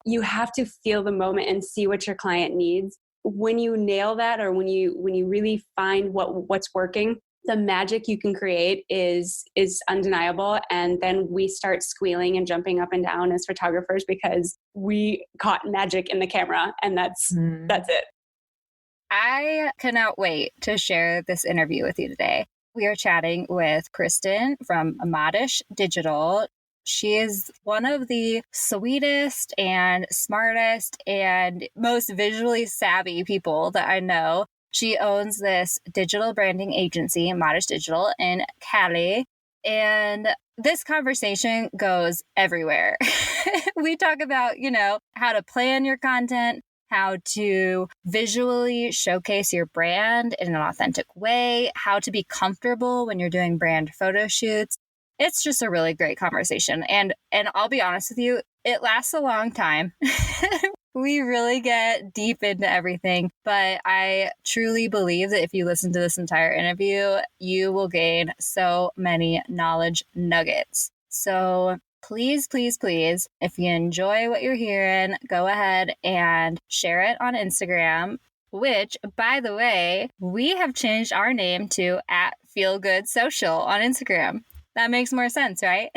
you have to feel the moment and see what your client needs. When you nail that, or when you really find what's working, the magic you can create is undeniable. And then we start squealing and jumping up and down as photographers because we caught magic in the camera, and that's it. I cannot wait to share this interview with you today. We are chatting with Kristin from Modish Digital. She is one of the sweetest and smartest and most visually savvy people that I know. She owns this digital branding agency, Modish Digital, in Cali. And this conversation goes everywhere. We talk about, how to plan your content, how to visually showcase your brand in an authentic way, how to be comfortable when you're doing brand photo shoots. It's just a really great conversation. And I'll be honest with you, it lasts a long time. We really get deep into everything, but I truly believe that if you listen to this entire interview, you will gain so many knowledge nuggets. So please, please, please, if you enjoy what you're hearing, go ahead and share it on Instagram, which, by the way, we have changed our name to @FeelGoodSocial on Instagram. That makes more sense, right?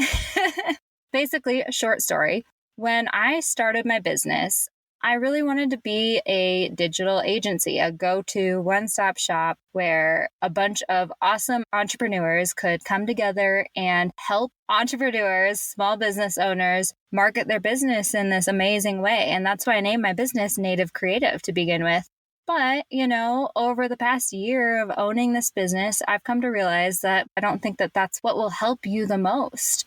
Basically, a short story. When I started my business, I really wanted to be a digital agency, a go-to one-stop shop where a bunch of awesome entrepreneurs could come together and help entrepreneurs, small business owners, market their business in this amazing way. And that's why I named my business Native Creative to begin with. But, over the past year of owning this business, I've come to realize that I don't think that that's what will help you the most.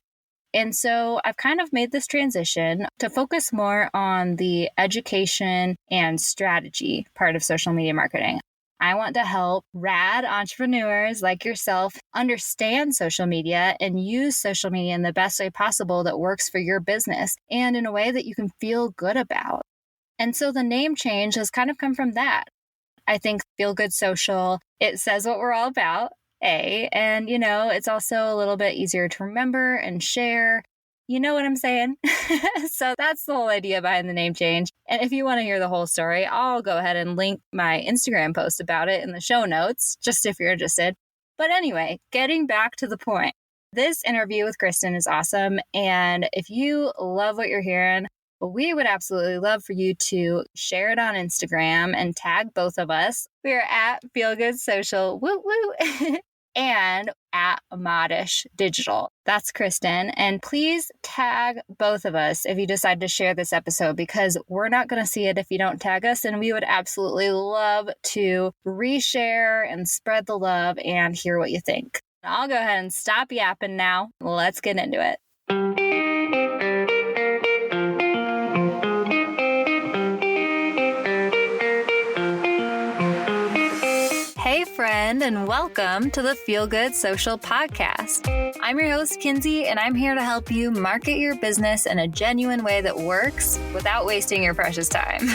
And so I've kind of made this transition to focus more on the education and strategy part of social media marketing. I want to help rad entrepreneurs like yourself understand social media and use social media in the best way possible that works for your business and in a way that you can feel good about. And so the name change has kind of come from that. I think Feel Good Social, it says what we're all about. And, it's also a little bit easier to remember and share. You know what I'm saying? So that's the whole idea behind the name change. And if you want to hear the whole story, I'll go ahead and link my Instagram post about it in the show notes, just if you're interested. But anyway, getting back to the point, this interview with Kristin is awesome. And if you love what you're hearing, we would absolutely love for you to share it on Instagram and tag both of us. We are @FeelGoodSocial. Woo woo. And @Modish Digital. That's Kristin. And please tag both of us if you decide to share this episode, because we're not going to see it if you don't tag us. And we would absolutely love to reshare and spread the love and hear what you think. I'll go ahead and stop yapping now. Let's get into it. Hey friend, and welcome to the Feel Good Social podcast. I'm your host, Kinsey, and I'm here to help you market your business in a genuine way that works without wasting your precious time.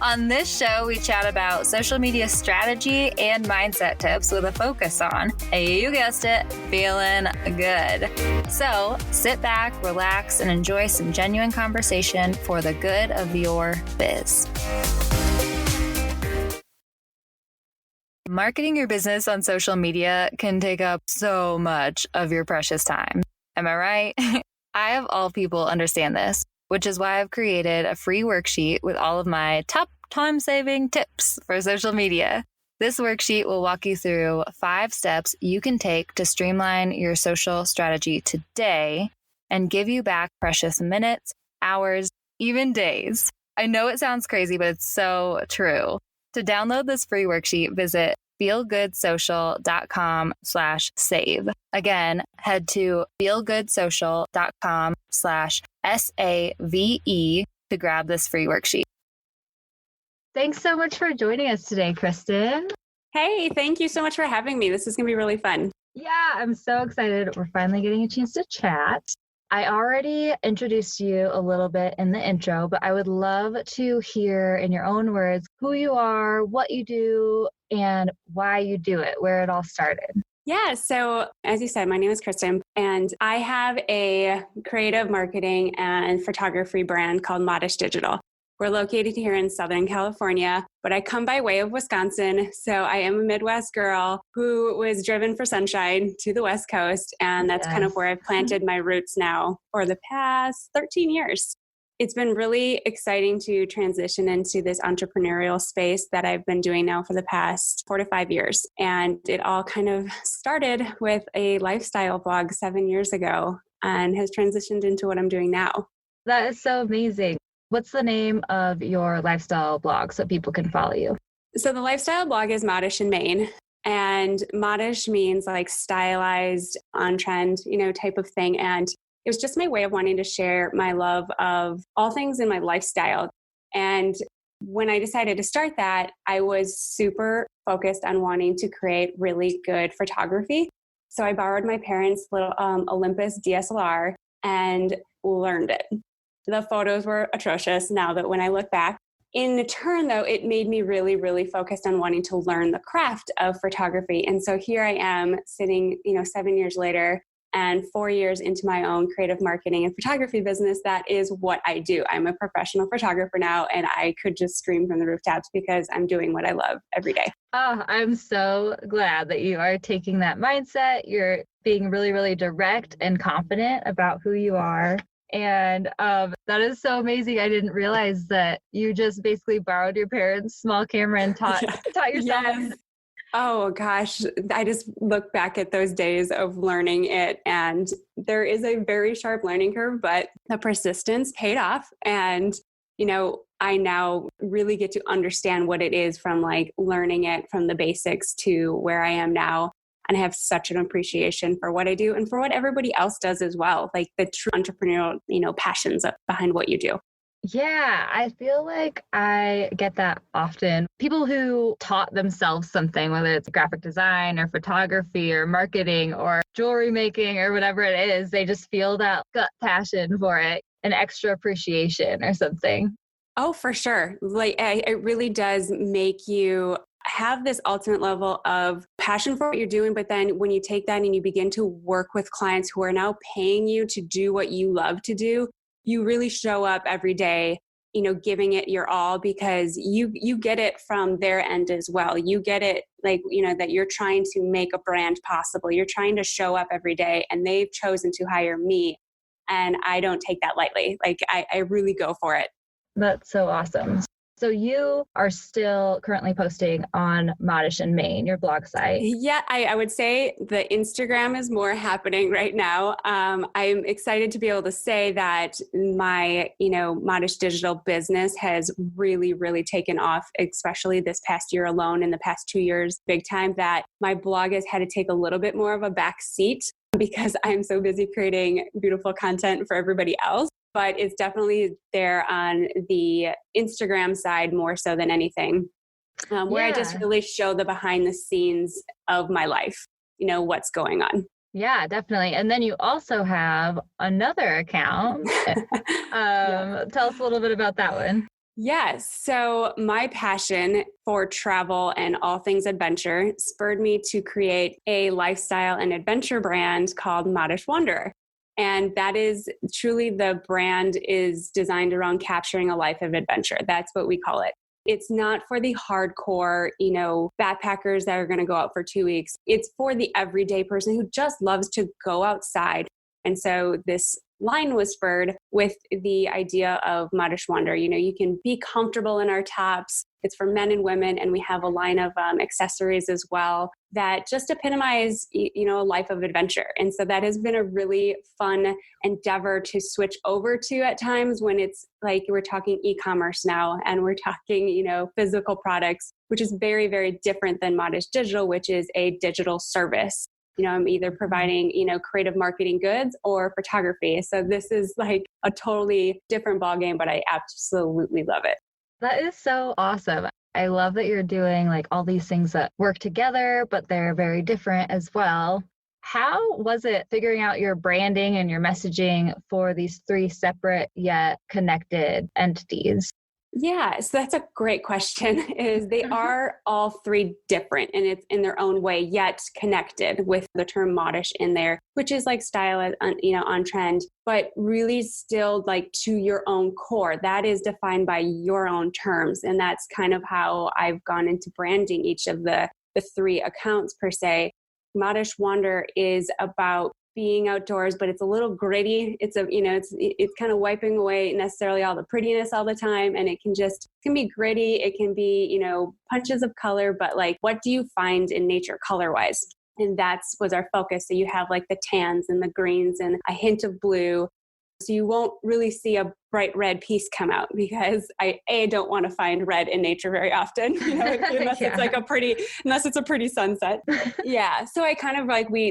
On this show, we chat about social media strategy and mindset tips with a focus on, you guessed it, feeling good. So sit back, relax, and enjoy some genuine conversation for the good of your biz. Marketing your business on social media can take up so much of your precious time. Am I right? I, of all people, understand this, which is why I've created a free worksheet with all of my top time-saving tips for social media. This worksheet will walk you through 5 steps you can take to streamline your social strategy today and give you back precious minutes, hours, even days. I know it sounds crazy, but it's so true. To download this free worksheet, visit feelgoodsocial.com/save. Again, head to feelgoodsocial.com/SAVE to grab this free worksheet. Thanks so much for joining us today, Kristin. Hey, thank you so much for having me. This is going to be really fun. Yeah, I'm so excited. We're finally getting a chance to chat. I already introduced you a little bit in the intro, but I would love to hear in your own words who you are, what you do, and why you do it, where it all started. Yeah. So as you said, my name is Kristin, and I have a creative marketing and photography brand called Modish Digital. We're located here in Southern California, but I come by way of Wisconsin. So I am a Midwest girl who was driven for sunshine to the West Coast. And that's kind of where I've planted my roots now for the past 13 years. It's been really exciting to transition into this entrepreneurial space that I've been doing now for the past 4 to 5 years. And it all kind of started with a lifestyle blog 7 years ago and has transitioned into what I'm doing now. That is so amazing. What's the name of your lifestyle blog so people can follow you? So the lifestyle blog is Modish in Maine. And modish means like stylized, on trend, type of thing. And it was just my way of wanting to share my love of all things in my lifestyle. And when I decided to start that, I was super focused on wanting to create really good photography. So I borrowed my parents' little Olympus DSLR and learned it. The photos were atrocious now that when I look back. In turn, though, it made me really, really focused on wanting to learn the craft of photography. And so here I am sitting, 7 years later and 4 years into my own creative marketing and photography business. That is what I do. I'm a professional photographer now, and I could just scream from the rooftops because I'm doing what I love every day. Oh, I'm so glad that you are taking that mindset. You're being really, really direct and confident about who you are. And that is so amazing. I didn't realize that you just basically borrowed your parents' small camera and taught yourself. Yes. Oh gosh, I just look back at those days of learning it, and there is a very sharp learning curve, but the persistence paid off. And, I now really get to understand what it is from like learning it from the basics to where I am now. And I have such an appreciation for what I do and for what everybody else does as well, like the true entrepreneurial, passions behind what you do. Yeah, I feel like I get that often. People who taught themselves something, whether it's graphic design or photography or marketing or jewelry making or whatever it is, they just feel that gut passion for it, an extra appreciation or something. Oh, for sure. Like it really does make you have this ultimate level of passion for what you're doing. But then when you take that and you begin to work with clients who are now paying you to do what you love to do, you really show up every day, giving it your all, because you get it from their end as well. You get it like, that you're trying to make a brand possible. You're trying to show up every day, and they've chosen to hire me. And I don't take that lightly. Like I really go for it. That's so awesome. So you are still currently posting on Modish in Maine, your blog site. Yeah, I would say the Instagram is more happening right now. I'm excited to be able to say that my, Modish Digital business has really, really taken off, especially this past year alone, in the past 2 years, big time, that my blog has had to take a little bit more of a back seat because I'm so busy creating beautiful content for everybody else. But it's definitely there on the Instagram side more so than anything, where I just really show the behind the scenes of my life, what's going on. Yeah, definitely. And then you also have another account. Tell us a little bit about that one. Yes. So my passion for travel and all things adventure spurred me to create a lifestyle and adventure brand called Modish Wanderer. And that is truly, the brand is designed around capturing a life of adventure. That's what we call it. It's not for the hardcore, backpackers that are going to go out for 2 weeks. It's for the everyday person who just loves to go outside. And so this line was spurred with the idea of Modish Wanderer. You can be comfortable in our tops. It's for men and women. And we have a line of accessories as well that just epitomize, a life of adventure. And so that has been a really fun endeavor to switch over to at times when it's like we're talking e-commerce now and we're talking, physical products, which is very, very different than Modish Digital, which is a digital service. I'm either providing, creative marketing goods or photography. So this is like a totally different ballgame, but I absolutely love it. That is so awesome. I love that you're doing like all these things that work together, but they're very different as well. How was it figuring out your branding and your messaging for these 3 separate yet connected entities? Yeah, so that's a great question. Is they are all three different and it's in their own way, yet connected with the term modish in there, which is like style, on trend, but really still like to your own core. That is defined by your own terms. And that's kind of how I've gone into branding each of the three accounts per se. Modish Wander is about being outdoors, but it's a little gritty. It's kind of wiping away necessarily all the prettiness all the time. And it can be gritty. It can be, punches of color, but like, what do you find in nature color wise? And was our focus. So you have like the tans and the greens and a hint of blue. So you won't really see a bright red piece come out because I don't want to find red in nature very often, unless it's a pretty sunset. Yeah. So I kind of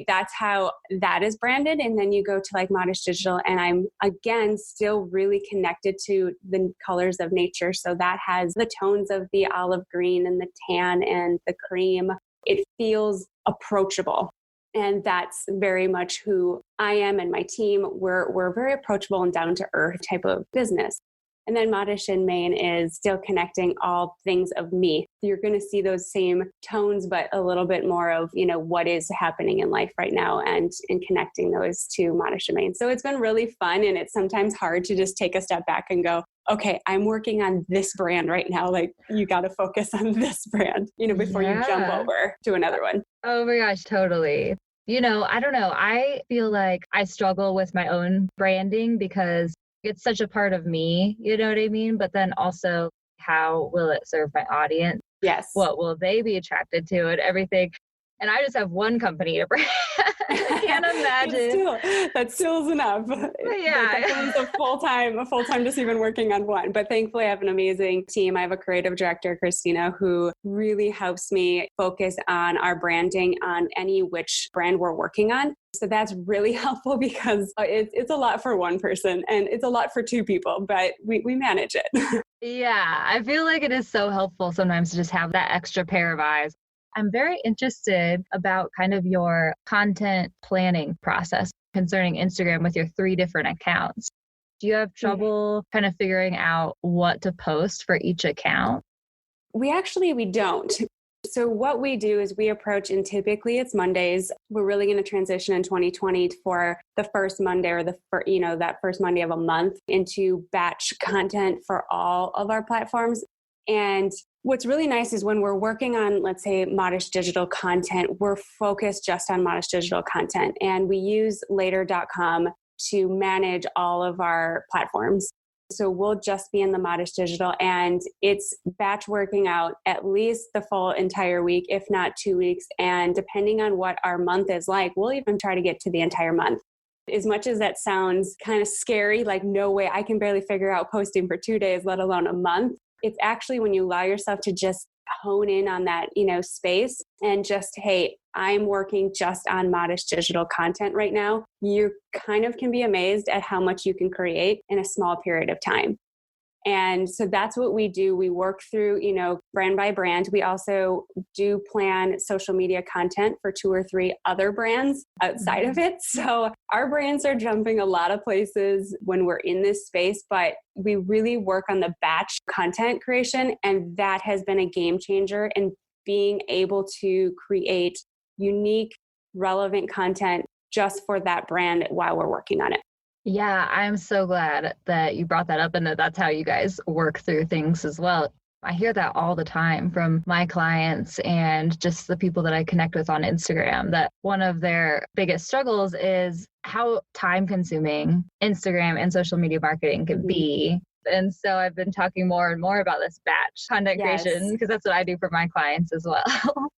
that's how that is branded. And then you go to like Modish Digital and I'm again, still really connected to the colors of nature. So that has the tones of the olive green and the tan and the cream. It feels approachable. And that's very much who I am and my team. We're very approachable and down to earth type of business. And then Modish in Maine is still connecting all things of me. You're going to see those same tones, but a little bit more of, what is happening in life right now and connecting those to Modish in Maine. So it's been really fun. And it's sometimes hard to just take a step back and go, okay, I'm working on this brand right now. Like you got to focus on this brand, before you jump over to another one. Oh my gosh, totally. I don't know. I feel like I struggle with my own branding because it's such a part of me, you know what I mean? But then also, how will it serve my audience? Yes. What will they be attracted to and everything? And I just have one company to brand. I can't imagine. That still is enough. Yeah. It's a full-time just even working on one. But thankfully I have an amazing team. I have a creative director, Kristina, who really helps me focus on our branding on any which brand we're working on. So that's really helpful because it's a lot for one person and it's a lot for two people, but we manage it. Yeah, I feel like it is so helpful sometimes to just have that extra pair of eyes. I'm very interested about kind of your content planning process concerning Instagram with your 3 different accounts. Do you have trouble kind of figuring out what to post for each account? We don't. So what we do is we approach, and typically it's Mondays. We're really going to transition in 2020 for the first Monday or that first Monday of a month into batch content for all of our platforms. And what's really nice is when we're working on, let's say, Modish Digital content, we're focused just on Modish Digital content. And we use later.com to manage all of our platforms. So we'll just be in the Modish Digital and it's batch working out at least the full entire week, if not 2 weeks. And depending on what our month is like, we'll even try to get to the entire month. As much as that sounds kind of scary, like no way, I can barely figure out posting for 2 days, let alone a month. It's actually when you allow yourself to just hone in on that, space and just, hey, I'm working just on Modish Digital content right now. You kind of can be amazed at how much you can create in a small period of time. And so that's what we do. We work through, brand by brand. We also do plan social media content for 2 or 3 other brands outside of it. So our brands are jumping a lot of places when we're in this space, but we really work on the batch content creation. And that has been a game changer in being able to create unique, relevant content just for that brand while we're working on it. Yeah, I'm so glad that you brought that up and that's how you guys work through things as well. I hear that all the time from my clients and just the people that I connect with on Instagram, that one of their biggest struggles is how time consuming Instagram and social media marketing can be. And so I've been talking more and more about this batch content creation because that's what I do for my clients as well.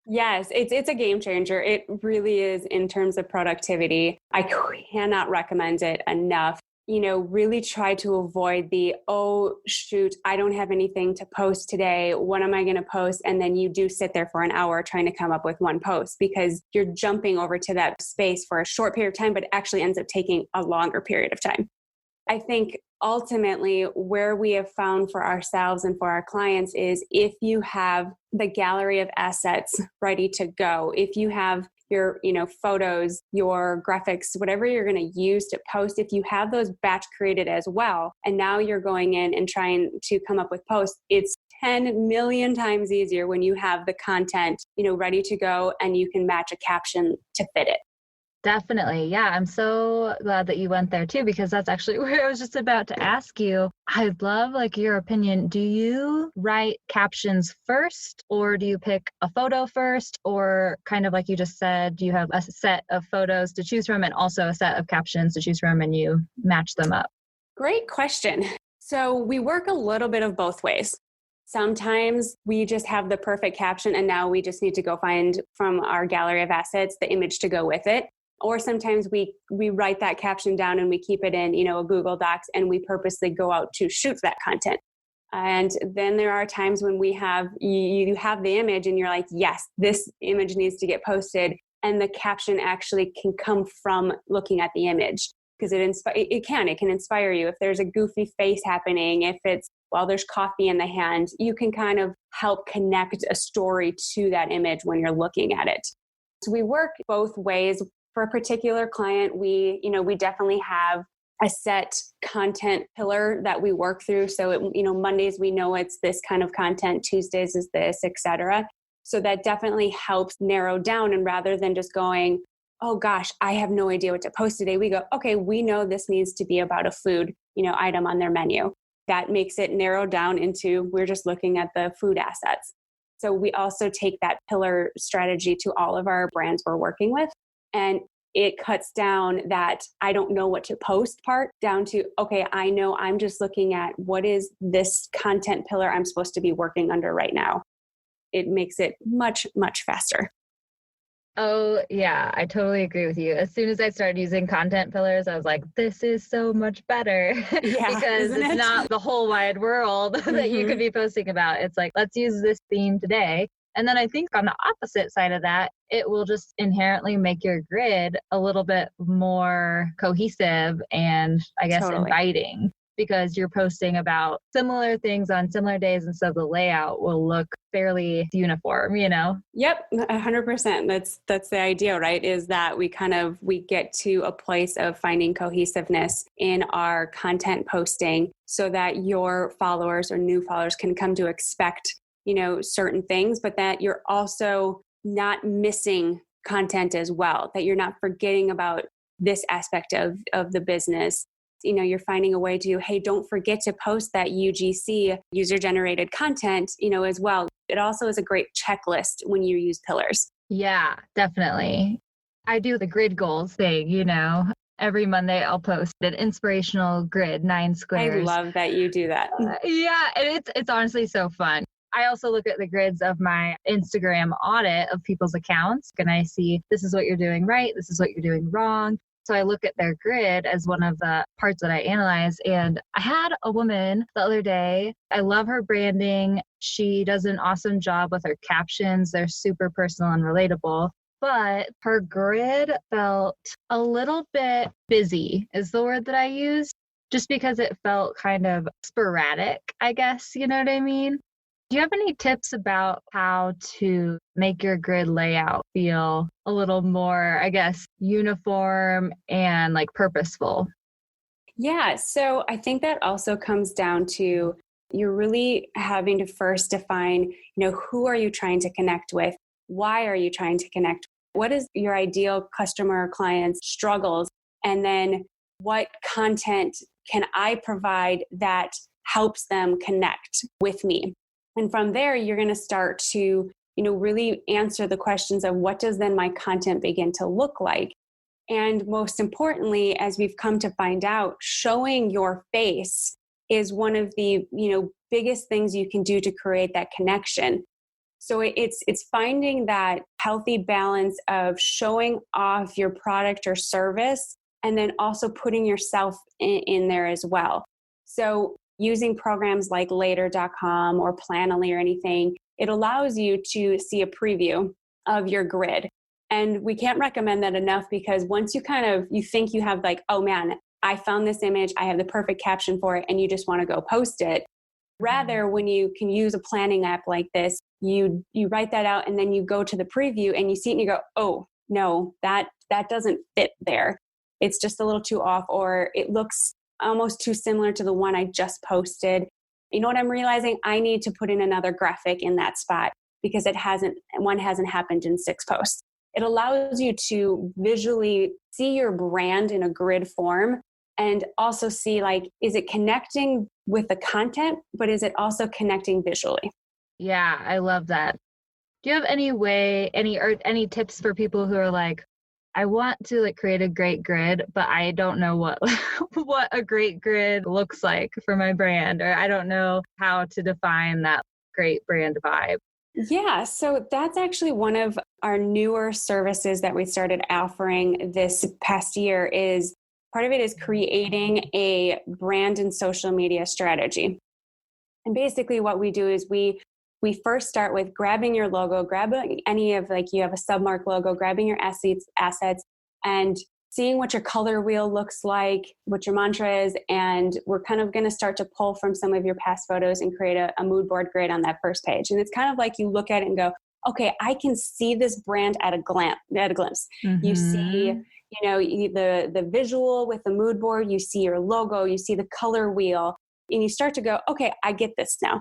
Yes, it's a game changer. It really is in terms of productivity. I cannot recommend it enough. Really try to avoid the, oh, shoot, I don't have anything to post today. What am I going to post? And then you do sit there for an hour trying to come up with one post because you're jumping over to that space for a short period of time, but it actually ends up taking a longer period of time. I think ultimately where we have found for ourselves and for our clients is if you have the gallery of assets ready to go, if you have your, photos, your graphics, whatever you're going to use to post, if you have those batch created as well, and now you're going in and trying to come up with posts, it's 10 million times easier when you have the content, ready to go and you can match a caption to fit it. Definitely. Yeah. I'm so glad that you went there too, because that's actually where I was just about to ask you. I'd love your opinion. Do you write captions first, or do you pick a photo first, or kind of like you just said, do you have a set of photos to choose from and also a set of captions to choose from and you match them up? Great question. So we work a little bit of both ways. Sometimes we just have the perfect caption and now we just need to go find from our gallery of assets the image to go with it. Or sometimes we write that caption down and we keep it in, a Google Docs, and we purposely go out to shoot that content. And then there are times when you have the image and you're like, yes, this image needs to get posted. And the caption actually can come from looking at the image, because it can inspire you. If there's a goofy face happening, if it's, there's coffee in the hand, you can kind of help connect a story to that image when you're looking at it. So we work both ways. For a particular client, we definitely have a set content pillar that we work through. So, Mondays, we know it's this kind of content, Tuesdays is this, etc. So that definitely helps narrow down. And rather than just going, oh gosh, I have no idea what to post today, we go, okay, we know this needs to be about a food, item on their menu. That makes it narrow down into, we're just looking at the food assets. So we also take that pillar strategy to all of our brands we're working with. And it cuts down that I don't know what to post part down to, okay, I know I'm just looking at what is this content pillar I'm supposed to be working under right now. It makes it much, much faster. Oh, yeah, I totally agree with you. As soon as I started using content pillars, I was like, this is so much better. Yeah, because it's not the whole wide world that you could be posting about. It's like, let's use this theme today. And then I think on the opposite side of that, it will just inherently make your grid a little bit more cohesive and I guess inviting, because you're posting about similar things on similar days. And so the layout will look fairly uniform, Yep. 100%. That's the idea, right? Is that we get to a place of finding cohesiveness in our content posting so that your followers or new followers can come to expect certain things, but that you're also not missing content as well, that you're not forgetting about this aspect of the business. You're finding a way to, hey, don't forget to post that UGC, user generated content, as well. It also is a great checklist when you use pillars. Yeah, definitely. I do the grid goals thing, Every Monday I'll post an inspirational grid, 9 squares. I love that you do that. Yeah, and it's honestly so fun. I also look at the grids of my Instagram audit of people's accounts, and I see this is what you're doing right, this is what you're doing wrong. So I look at their grid as one of the parts that I analyze. And I had a woman the other day. I love her branding. She does an awesome job with her captions. They're super personal and relatable. But her grid felt a little bit busy, is the word that I use, just because it felt kind of sporadic, I guess. You know what I mean? Do you have any tips about how to make your grid layout feel a little more, I guess, uniform and purposeful? Yeah. So I think that also comes down to you're really having to first define, who are you trying to connect with? Why are you trying to connect? What is your ideal customer or client's struggles? And then what content can I provide that helps them connect with me? And from there, you're going to start to, really answer the questions of what does then my content begin to look like? And most importantly, as we've come to find out, showing your face is one of the, biggest things you can do to create that connection. So it's finding that healthy balance of showing off your product or service and then also putting yourself in there as well. So using programs like later.com or Planoly or anything, it allows you to see a preview of your grid. And we can't recommend that enough, because once you think you have oh man, I found this image, I have the perfect caption for it, and you just want to go post it. Rather, when you can use a planning app like this, you write that out and then you go to the preview and you see it and you go, oh, no, that doesn't fit there. It's just a little too off, or it looks almost too similar to the one I just posted. You know what I'm realizing? I need to put in another graphic in that spot because one hasn't happened in 6 posts. It allows you to visually see your brand in a grid form and also see, like, is it connecting with the content, but is it also connecting visually? Yeah, I love that. Do you have any tips for people who are like, I want to like create a great grid, but I don't know what what a great grid looks like for my brand, or I don't know how to define that great brand vibe? Yeah, so that's actually one of our newer services that we started offering this past year. Is part of it is creating a brand and social media strategy. And basically what we do is we first start with grabbing your logo, grabbing any of, like, you have a submark logo, grabbing your assets and seeing what your color wheel looks like, what your mantra is. And we're kind of going to start to pull from some of your past photos and create a mood board grid on that first page. And it's kind of like you look at it and go, okay, I can see this brand at a glimpse. Mm-hmm. You see, the visual with the mood board, you see your logo, you see the color wheel, and you start to go, okay, I get this now.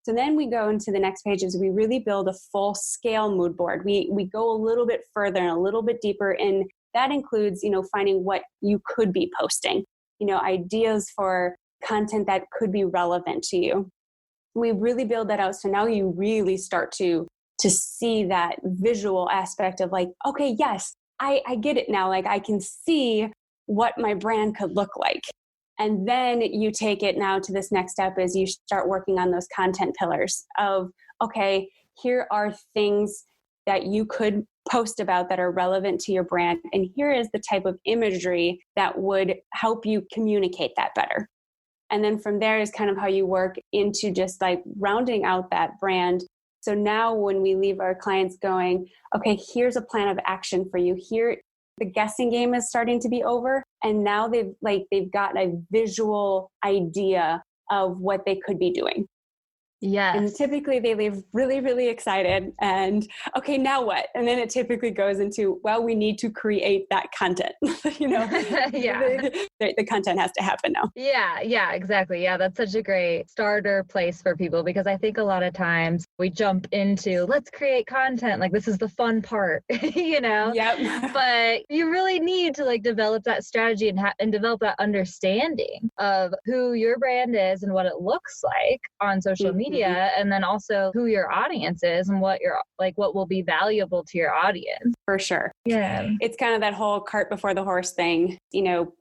So then we go into the next page is we really build a full scale mood board. We go a little bit further and a little bit deeper, and that includes, finding what you could be posting, ideas for content that could be relevant to you. We really build that out. So now you really start to see that visual aspect of, like, okay, yes, I get it now. Like, I can see what my brand could look like. And then you take it now to this next step is you start working on those content pillars of, okay, here are things that you could post about that are relevant to your brand. And here is the type of imagery that would help you communicate that better. And then from there is kind of how you work into just like rounding out that brand. So now when we leave our clients going, okay, here's a plan of action for you. Here, the guessing game is starting to be over. And now they've got a visual idea of what they could be doing. Yes. And typically they leave really, really excited and, okay, now what? And then it typically goes into, well, we need to create that content. Yeah. The content has to happen now. Yeah, exactly. Yeah, that's such a great starter place for people, because I think a lot of times we jump into, let's create content. Like, this is the fun part, Yep. But you really need to like develop that strategy and develop that understanding of who your brand is and what it looks like on social media. And then also who your audience is and what will be valuable to your audience. For sure. Yeah. It's kind of that whole cart before the horse thing.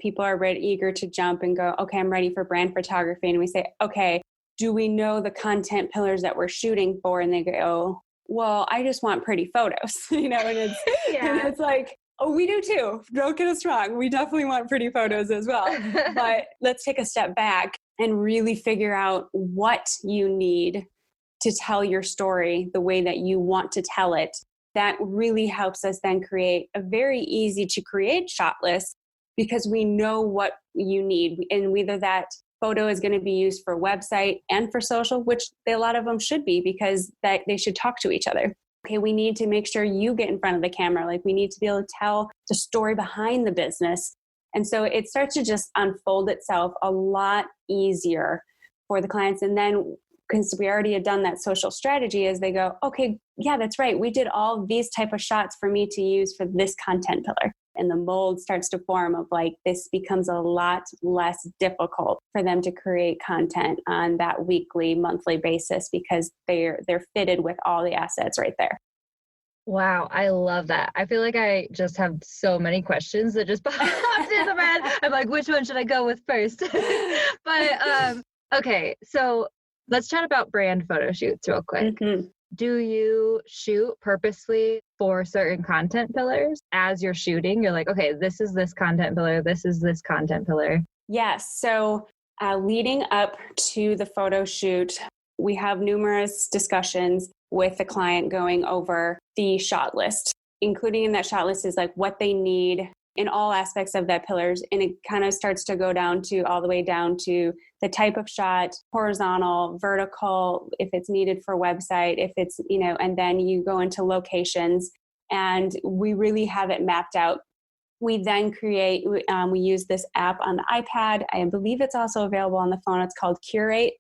People are eager to jump and go, okay, I'm ready for brand photography. And we say, okay, do we know the content pillars that we're shooting for? And they go, well, I just want pretty photos, and it's, and it's like, oh, we do too. Don't get us wrong. We definitely want pretty photos as well. But let's take a step back and really figure out what you need to tell your story the way that you want to tell it. That really helps us then create a very easy to create shot list, because we know what you need. And whether that photo is going to be used for website and for social, which a lot of them should be, because that they should talk to each other. Okay, we need to make sure you get in front of the camera. Like, we need to be able to tell the story behind the business. And so it starts to just unfold itself a lot easier for the clients. And then, because we already had done that social strategy, as they go, okay, yeah, that's right. We did all these type of shots for me to use for this content pillar. And the mold starts to form of like, this becomes a lot less difficult for them to create content on that weekly, monthly basis, because they're fitted with all the assets right there. Wow, I love that. I feel like I just have so many questions that just popped in the head. I'm like, which one should I go with first? But okay, so let's chat about brand photo shoots real quick. Mm-hmm. Do you shoot purposely for certain content pillars as you're shooting? You're like, okay, this is this content pillar. This is this content pillar. Yes. So leading up to the photo shoot, we have numerous discussions with the client going over the shot list. Including in that shot list is like what they need in all aspects of that pillars. And it kind of starts to go down to all the way down to the type of shot, horizontal, vertical, if it's needed for website, if it's, and then you go into locations and we really have it mapped out. We then create, we use this app on the iPad. I believe it's also available on the phone. It's called Curate.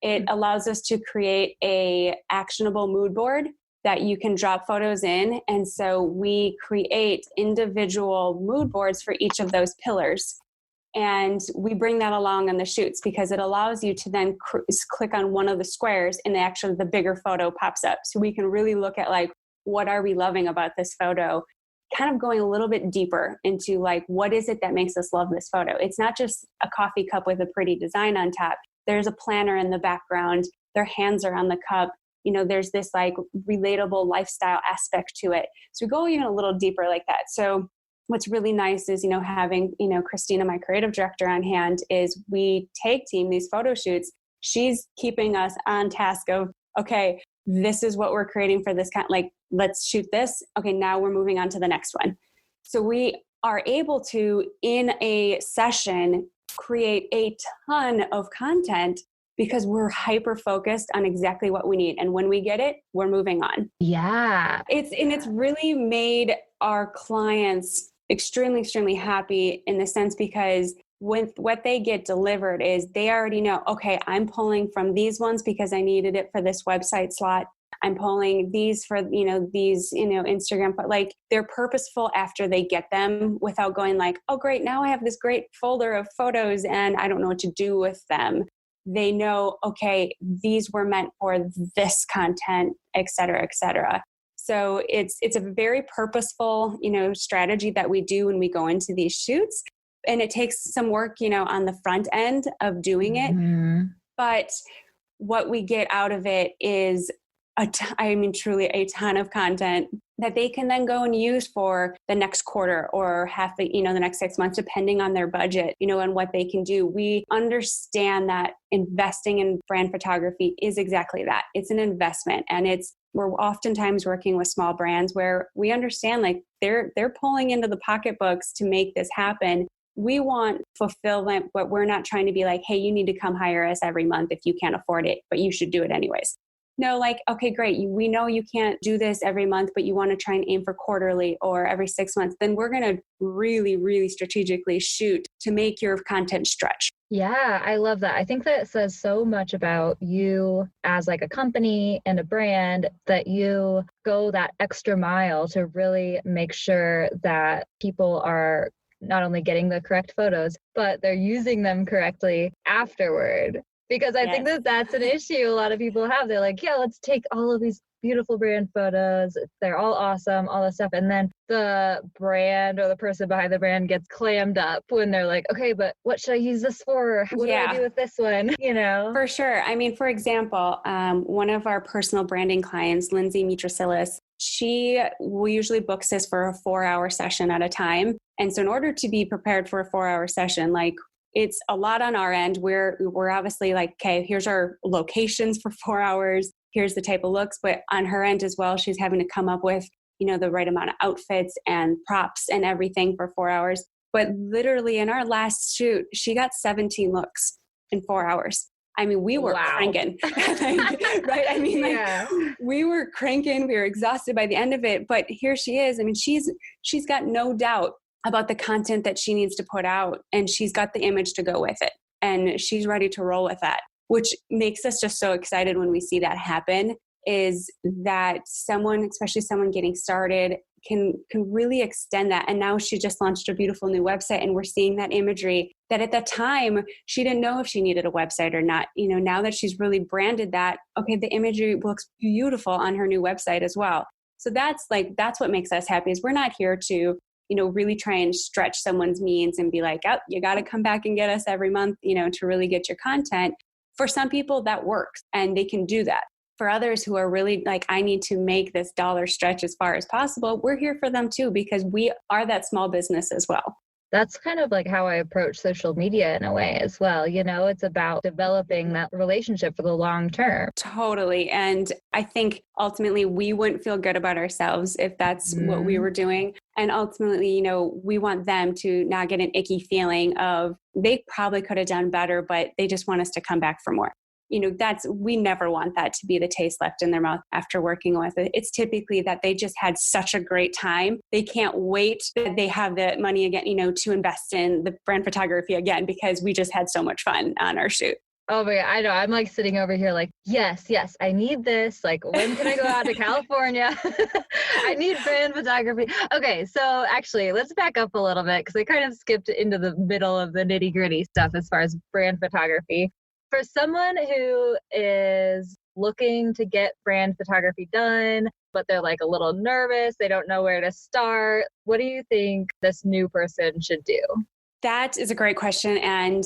It allows us to create a actionable mood board that you can drop photos in. And so we create individual mood boards for each of those pillars. And we bring that along on the shoots because it allows you to then click on one of the squares and actually the bigger photo pops up. So we can really look at like, what are we loving about this photo? Kind of going a little bit deeper into like, what is it that makes us love this photo? It's not just a coffee cup with a pretty design on top. There's a planner in the background. Their hands are on the cup. There's this like relatable lifestyle aspect to it. So we go even a little deeper like that. So what's really nice is, having, Kristina, my creative director, on hand is we tag team these photo shoots. She's keeping us on task of, okay, this is what we're creating for this kind, like, let's shoot this. Okay, now we're moving on to the next one. So we are able to, in a session, create a ton of content because we're hyper focused on exactly what we need. And when we get it, we're moving on. Yeah. It's really made our clients extremely, extremely happy in the sense because with what they get delivered is they already know, okay, I'm pulling from these ones because I needed it for this website slot. I'm pulling these for, Instagram, but like they're purposeful after they get them without going like, oh, great. Now I have this great folder of photos and I don't know what to do with them. They know, okay, these were meant for this content, et cetera, et cetera. So it's a very purposeful, strategy that we do when we go into these shoots. And it takes some work, on the front end of doing it. Mm-hmm. But what we get out of it is truly a ton of content that they can then go and use for the next quarter or the next 6 months, depending on their budget, and what they can do. We understand that investing in brand photography is exactly that. It's an investment, and we're oftentimes working with small brands where we understand like they're pulling into the pocketbooks to make this happen. We want fulfillment, but we're not trying to be like, hey, you need to come hire us every month if you can't afford it, but you should do it anyways. No, like, okay, great. We know you can't do this every month, but you want to try and aim for quarterly or every 6 months. Then we're going to really, really strategically shoot to make your content stretch. Yeah, I love that. I think that it says so much about you as like a company and a brand that you go that extra mile to really make sure that people are not only getting the correct photos, but they're using them correctly afterward. Because I think that that's an issue a lot of people have. They're like, yeah, let's take all of these beautiful brand photos. They're all awesome, all this stuff. And then the brand or the person behind the brand gets clammed up when they're like, okay, but what should I use this for? What do I do with this one? For sure. I mean, for example, one of our personal branding clients, Lindsay Mitrasilis, she usually books this for a 4-hour session at a time. And so in order to be prepared for a 4-hour session, like, it's a lot on our end. We're obviously like, okay, here's our locations for 4 hours. Here's the type of looks. But on her end as well, she's having to come up with, the right amount of outfits and props and everything for 4 hours. But literally in our last shoot, she got 17 looks in 4 hours. I mean, we were cranking, right? I mean, we were cranking. We were exhausted by the end of it. But here she is. I mean, she's got no doubt about the content that she needs to put out, and she's got the image to go with it, and she's ready to roll with that, which makes us just so excited when we see that happen, is that someone, especially someone getting started, can really extend that. And now she just launched a beautiful new website, and we're seeing that imagery that at that time she didn't know if she needed a website or not. Now that she's really branded that, okay, the imagery looks beautiful on her new website as well. So that's what makes us happy, is we're not here to really try and stretch someone's means and be like, oh, you got to come back and get us every month, to really get your content. For some people that works and they can do that. For others who are really like, I need to make this dollar stretch as far as possible, we're here for them too, because we are that small business as well. That's kind of like how I approach social media in a way as well. It's about developing that relationship for the long term. Totally. And I think ultimately we wouldn't feel good about ourselves if that's what we were doing. And ultimately, we want them to not get an icky feeling of they probably could have done better, but they just want us to come back for more. we never want that to be the taste left in their mouth after working with it. It's typically that they just had such a great time. They can't wait that they have the money again, to invest in the brand photography again, because we just had so much fun on our shoot. Oh my God, I know. I'm like sitting over here like, yes, I need this. Like, when can I go out to California? I need brand photography. Okay, so actually, let's back up a little bit because I kind of skipped into the middle of the nitty gritty stuff as far as brand photography. For someone who is looking to get brand photography done, but they're like a little nervous, they don't know where to start, what do you think this new person should do? That is a great question. And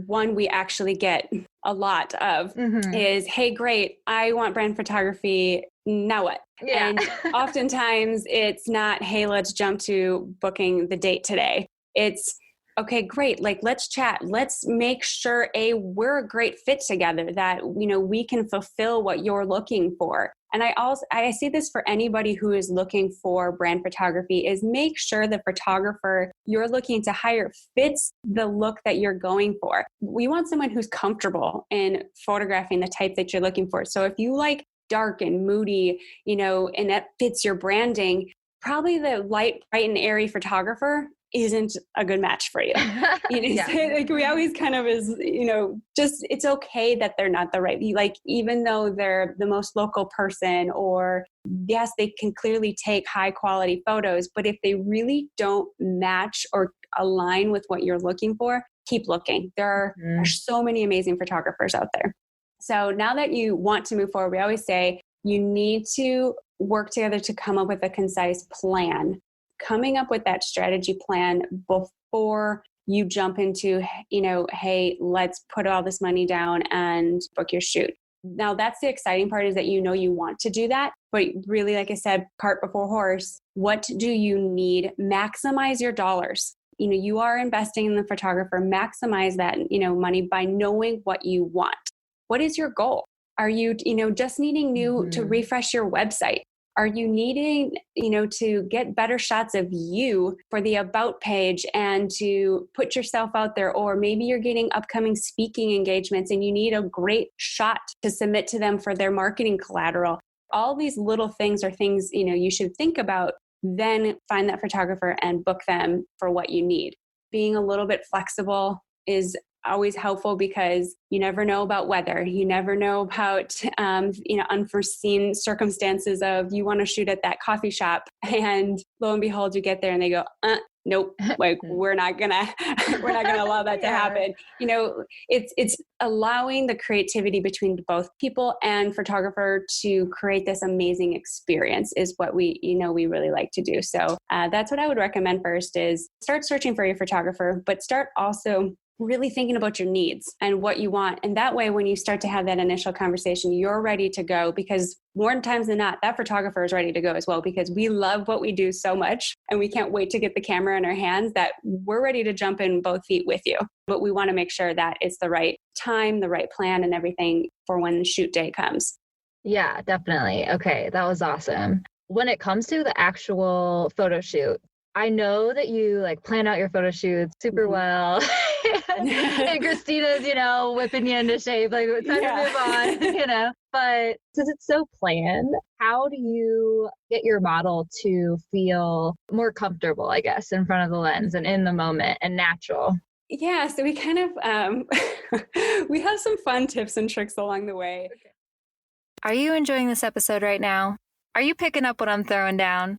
one we actually get a lot of is, hey, great, I want brand photography. Now what? Yeah. And oftentimes it's not, hey, let's jump to booking the date today. It's, okay, great. Like, let's chat. Let's make sure we're a great fit together, that, we can fulfill what you're looking for. And I see this for anybody who is looking for brand photography, is make sure the photographer you're looking to hire fits the look that you're going for. We want someone who's comfortable in photographing the type that you're looking for. So if you like dark and moody, and that fits your branding, probably the light, bright and airy photographer isn't a good match for you. Yeah. Like, we always kind of just, it's okay that they're not the right, like, even though they're the most local person, or yes, they can clearly take high quality photos, but if they really don't match or align with what you're looking for, keep looking. There are so many amazing photographers out there. So now that you want to move forward, we always say you need to work together to come up with a concise plan. Coming up with that strategy plan before you jump into, hey, let's put all this money down and book your shoot. Now, that's the exciting part, is that you want to do that. But really, like I said, cart before horse, what do you need? Maximize your dollars. You are investing in the photographer. Maximize that, money by knowing what you want. What is your goal? Are you, just needing to refresh your website? Are you needing, to get better shots of you for the about page and to put yourself out there? Or maybe you're getting upcoming speaking engagements and you need a great shot to submit to them for their marketing collateral. All these little things are things, you should think about. Then find that photographer and book them for what you need. Being a little bit flexible is always helpful, because you never know about weather. You never know about, unforeseen circumstances of, you want to shoot at that coffee shop and lo and behold, you get there and they go, nope, like we're not gonna allow that to happen. It's allowing the creativity between both people and photographer to create this amazing experience is what we really like to do. So that's what I would recommend first, is start searching for your photographer, but start also really thinking about your needs and what you want. And that way, when you start to have that initial conversation, you're ready to go, because more times than not, that photographer is ready to go as well, because we love what we do so much and we can't wait to get the camera in our hands, that we're ready to jump in both feet with you. But we want to make sure that it's the right time, the right plan, and everything for when the shoot day comes. Yeah, definitely. Okay, that was awesome. When it comes to the actual photo shoot, I know that you plan out your photo shoots super well. And Christina's, whipping you into shape, like it's time to move on, But since it's so planned, how do you get your model to feel more comfortable, I guess, in front of the lens and in the moment and natural? Yeah, so we kind of, we have some fun tips and tricks along the way. Okay. Are you enjoying this episode right now? Are you picking up what I'm throwing down?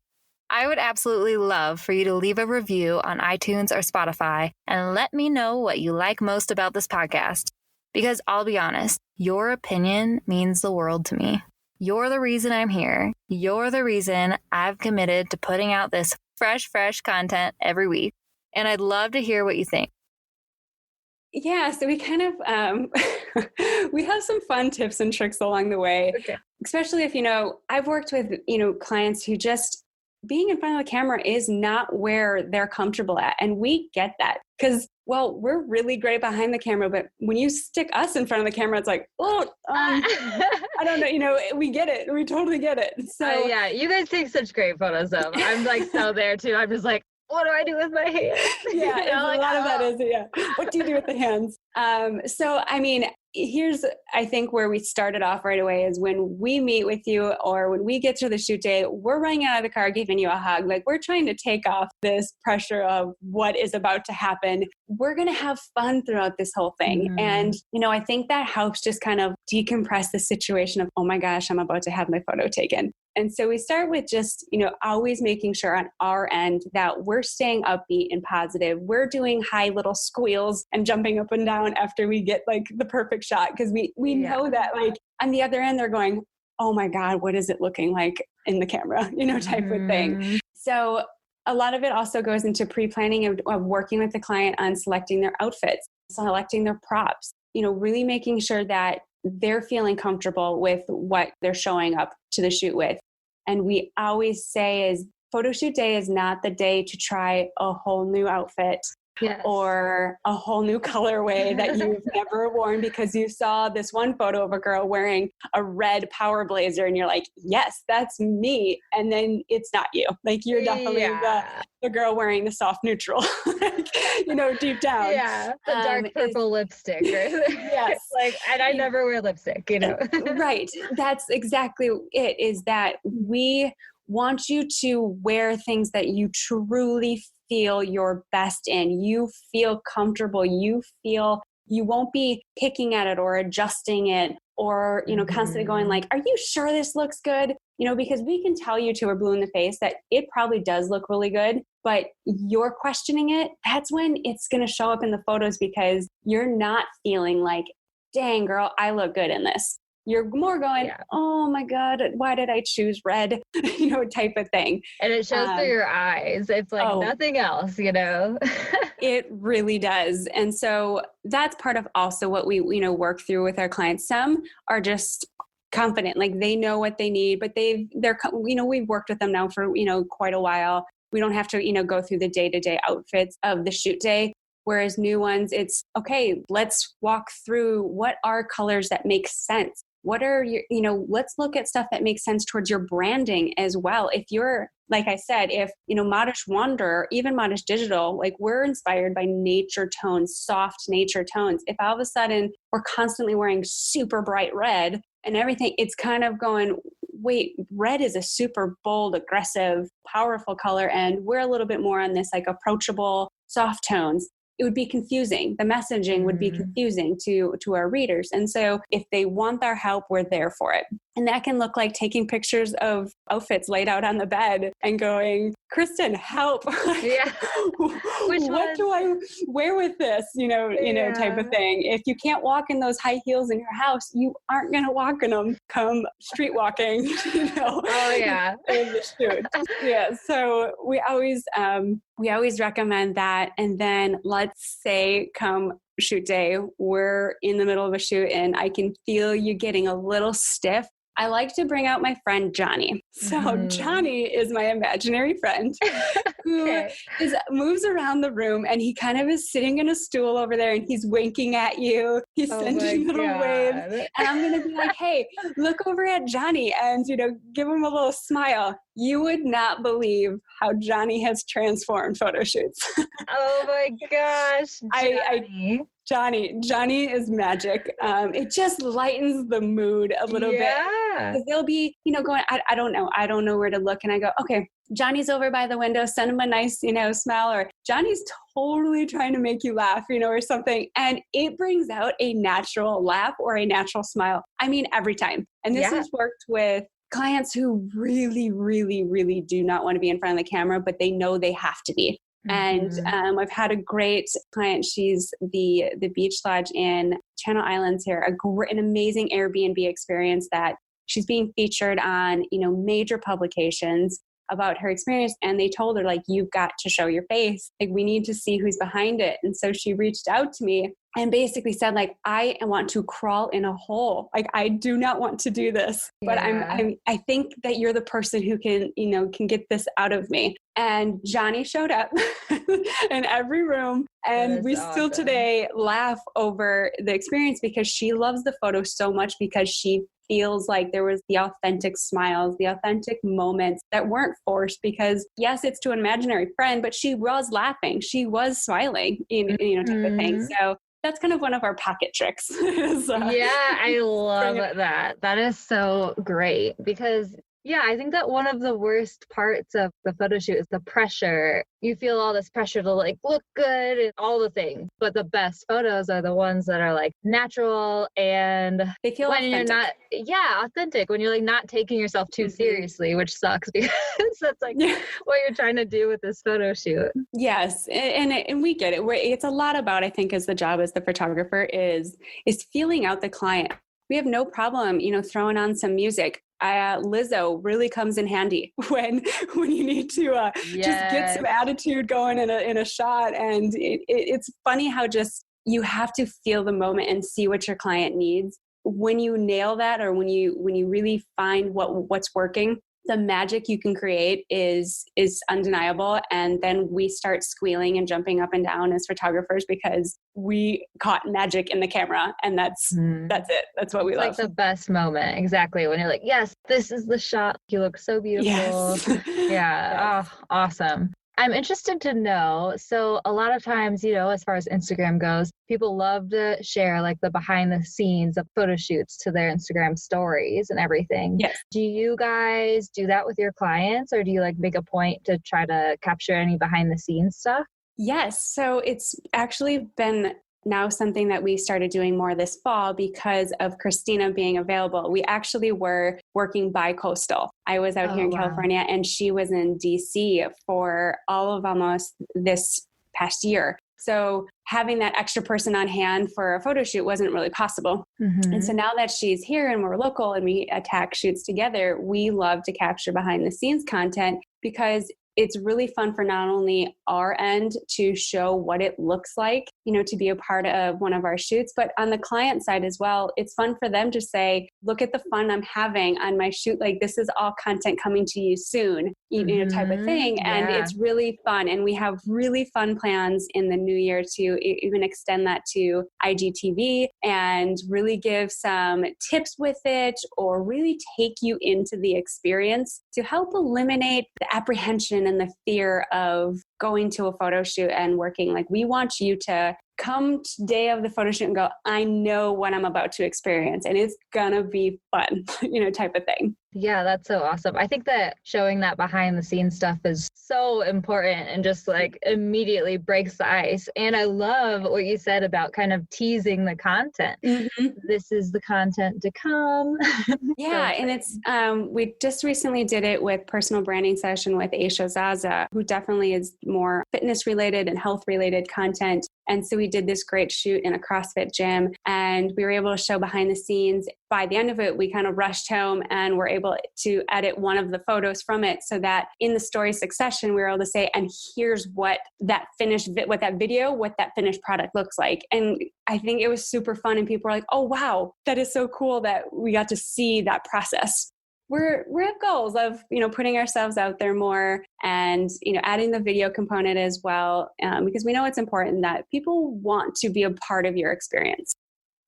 I would absolutely love for you to leave a review on iTunes or Spotify and let me know what you like most about this podcast. Because I'll be honest, your opinion means the world to me. You're the reason I'm here. You're the reason I've committed to putting out this fresh content every week. And I'd love to hear what you think. Yeah, so we kind of, we have some fun tips and tricks along the way. Okay. Especially if, I've worked with, clients who just, being in front of the camera is not where they're comfortable at. And we get that because, we're really great behind the camera, but when you stick us in front of the camera, it's like, I don't know, we get it. We totally get it. So yeah, you guys take such great photos though. I'm so there too. I'm just like, what do I do with my hands? Yeah, a lot of that is, what do you do with the hands? So, here's, I think, where we started off right away is when we meet with you or when we get to the shoot day, we're running out of the car, giving you a hug. Like, we're trying to take off this pressure of what is about to happen. We're going to have fun throughout this whole thing. Mm-hmm. And, I think that helps just kind of decompress the situation of, oh my gosh, I'm about to have my photo taken. And so we start with just, always making sure on our end that we're staying upbeat and positive. We're doing high little squeals and jumping up and down after we get like the perfect shot. Because we know that like on the other end, they're going, oh my God, what is it looking like in the camera, type of thing. So a lot of it also goes into pre-planning of working with the client on selecting their outfits, selecting their props, really making sure that they're feeling comfortable with what they're showing up to the shoot with. And we always say is photo shoot day is not the day to try a whole new outfit. Yes. Or a whole new colorway that you've never worn because you saw this one photo of a girl wearing a red power blazer and you're like, yes, that's me. And then it's not you. Like, you're definitely the girl wearing the soft neutral, deep down. Yeah. The dark purple lipstick. Yes. And I never wear lipstick, Right. That's exactly it, is that we want you to wear things that you truly feel your best in. You feel comfortable. You feel you won't be picking at it or adjusting it or, constantly going like, are you sure this looks good? Because we can tell you till we're blue in the face that it probably does look really good, but you're questioning it. That's when it's going to show up in the photos because you're not feeling like, dang girl, I look good in this. You're more going, oh my God, why did I choose red? Type of thing. And it shows through your eyes. It's like nothing else, It really does. And so that's part of also what we, work through with our clients. Some are just confident, like they know what they need, but they're we've worked with them now for, quite a while. We don't have to, go through the day-to-day outfits of the shoot day. Whereas new ones, it's okay, let's walk through what are colors that make sense. What are your, let's look at stuff that makes sense towards your branding as well. If you're, like I said, if, Modish Wanderer, even Modish Digital, like we're inspired by nature tones, soft nature tones. If all of a sudden we're constantly wearing super bright red and everything, it's kind of going, wait, red is a super bold, aggressive, powerful color. And we're a little bit more on this like approachable, soft tones. It would be confusing. The messaging would be confusing to our readers. And so if they want our help, we're there for it. And that can look like taking pictures of outfits laid out on the bed and going, Kristin, help. Yeah. What do I wear with this? Type of thing. If you can't walk in those high heels in your house, you aren't going to walk in them come street walking, Oh yeah. in the shoot. Yeah. So we always recommend that. And then let's say come shoot day, we're in the middle of a shoot and I can feel you getting a little stiff. I like to bring out my friend Johnny. So Johnny is my imaginary friend who moves around the room and he kind of is sitting in a stool over there and he's winking at you. He's sending little waves. And I'm going to be like, hey, look over at Johnny and, give him a little smile. You would not believe how Johnny has transformed photo shoots. Oh my gosh. Johnny is magic. It just lightens the mood a little bit. Because they'll be, going, I don't know where to look. And I go, okay, Johnny's over by the window, send him a nice, smile, or Johnny's totally trying to make you laugh, or something. And it brings out a natural laugh or a natural smile. I mean, every time. And this has worked with clients who really, really, really do not want to be in front of the camera, but they know they have to be. And I've had a great client. She's the beach lodge in Channel Islands here, an amazing Airbnb experience that she's being featured on, major publications about her experience. And they told her, like, you've got to show your face. Like, we need to see who's behind it. And so she reached out to me and basically said, like, I want to crawl in a hole. Like, I do not want to do this, but I think that you're the person who can get this out of me. And Johnny showed up in every room. And we still today laugh over the experience because she loves the photo so much because she feels like there was the authentic smiles, the authentic moments that weren't forced because yes, it's to an imaginary friend, but she was laughing. She was smiling, type of thing. So that's kind of one of our pocket tricks. is, Yeah, I love bring it- that. That is so great because yeah, I think that one of the worst parts of the photo shoot is the pressure. You feel all this pressure to like look good and all the things. But the best photos are the ones that are like natural and They feel when authentic. you're not, yeah, authentic. When you're like not taking yourself too seriously, which sucks because that's like what you're trying to do with this photo shoot. Yes, and we get it. It's a lot about, I think, as the job as the photographer is feeling out the client. We have no problem, throwing on some music. Lizzo really comes in handy when you need to just get some attitude going in a shot. And it's funny how just you have to feel the moment and see what your client needs. When you nail that, or when you really find what's working, the magic you can create is undeniable. And then we start squealing and jumping up and down as photographers because we caught magic in the camera, and that's it. That's what we love. Like the best moment, exactly. When you're like, yes, this is the shot. You look so beautiful. Yes. Yeah. Oh, awesome. I'm interested to know. So a lot of times, as far as Instagram goes, people love to share like the behind the scenes of photo shoots to their Instagram stories and everything. Yes. Do you guys do that with your clients, or do you like make a point to try to capture any behind the scenes stuff? Yes. So it's actually been now something that we started doing more this fall because of Christina being available. We actually were working bi-coastal. I was out here in California, and she was in DC for all of almost this past year. So having that extra person on hand for a photo shoot wasn't really possible. And so now that she's here and we're local and we attack shoots together, we love to capture behind the scenes content because it's really fun for not only our end to show what it looks like, to be a part of one of our shoots, but on the client side as well, it's fun for them to say, look at the fun I'm having on my shoot. Like, this is all content coming to you soon, type of thing. Yeah. And it's really fun. And we have really fun plans in the new year to even extend that to IGTV and really give some tips with it, or really take you into the experience to help eliminate the apprehension and the fear of going to a photo shoot and working. Like, we want you to come day of the photo shoot and go, I know what I'm about to experience, and it's gonna be fun, type of thing. Yeah, that's so awesome. I think that showing that behind the scenes stuff is so important and just like immediately breaks the ice. And I love what you said about kind of teasing the content. This is the content to come. Yeah. And it's, we just recently did it with personal branding session with Aisha Zaza, who definitely is more fitness related and health related content. And so we did this great shoot in a CrossFit gym, and we were able to show behind the scenes. By the end of it, we kind of rushed home and were able to edit one of the photos from it so that in the story succession, we were able to say, and here's what that finished product looks like. And I think it was super fun. And people were like, oh, wow, that is so cool that we got to see that process. We have goals of, putting ourselves out there more and, adding the video component as well, because we know it's important that people want to be a part of your experience.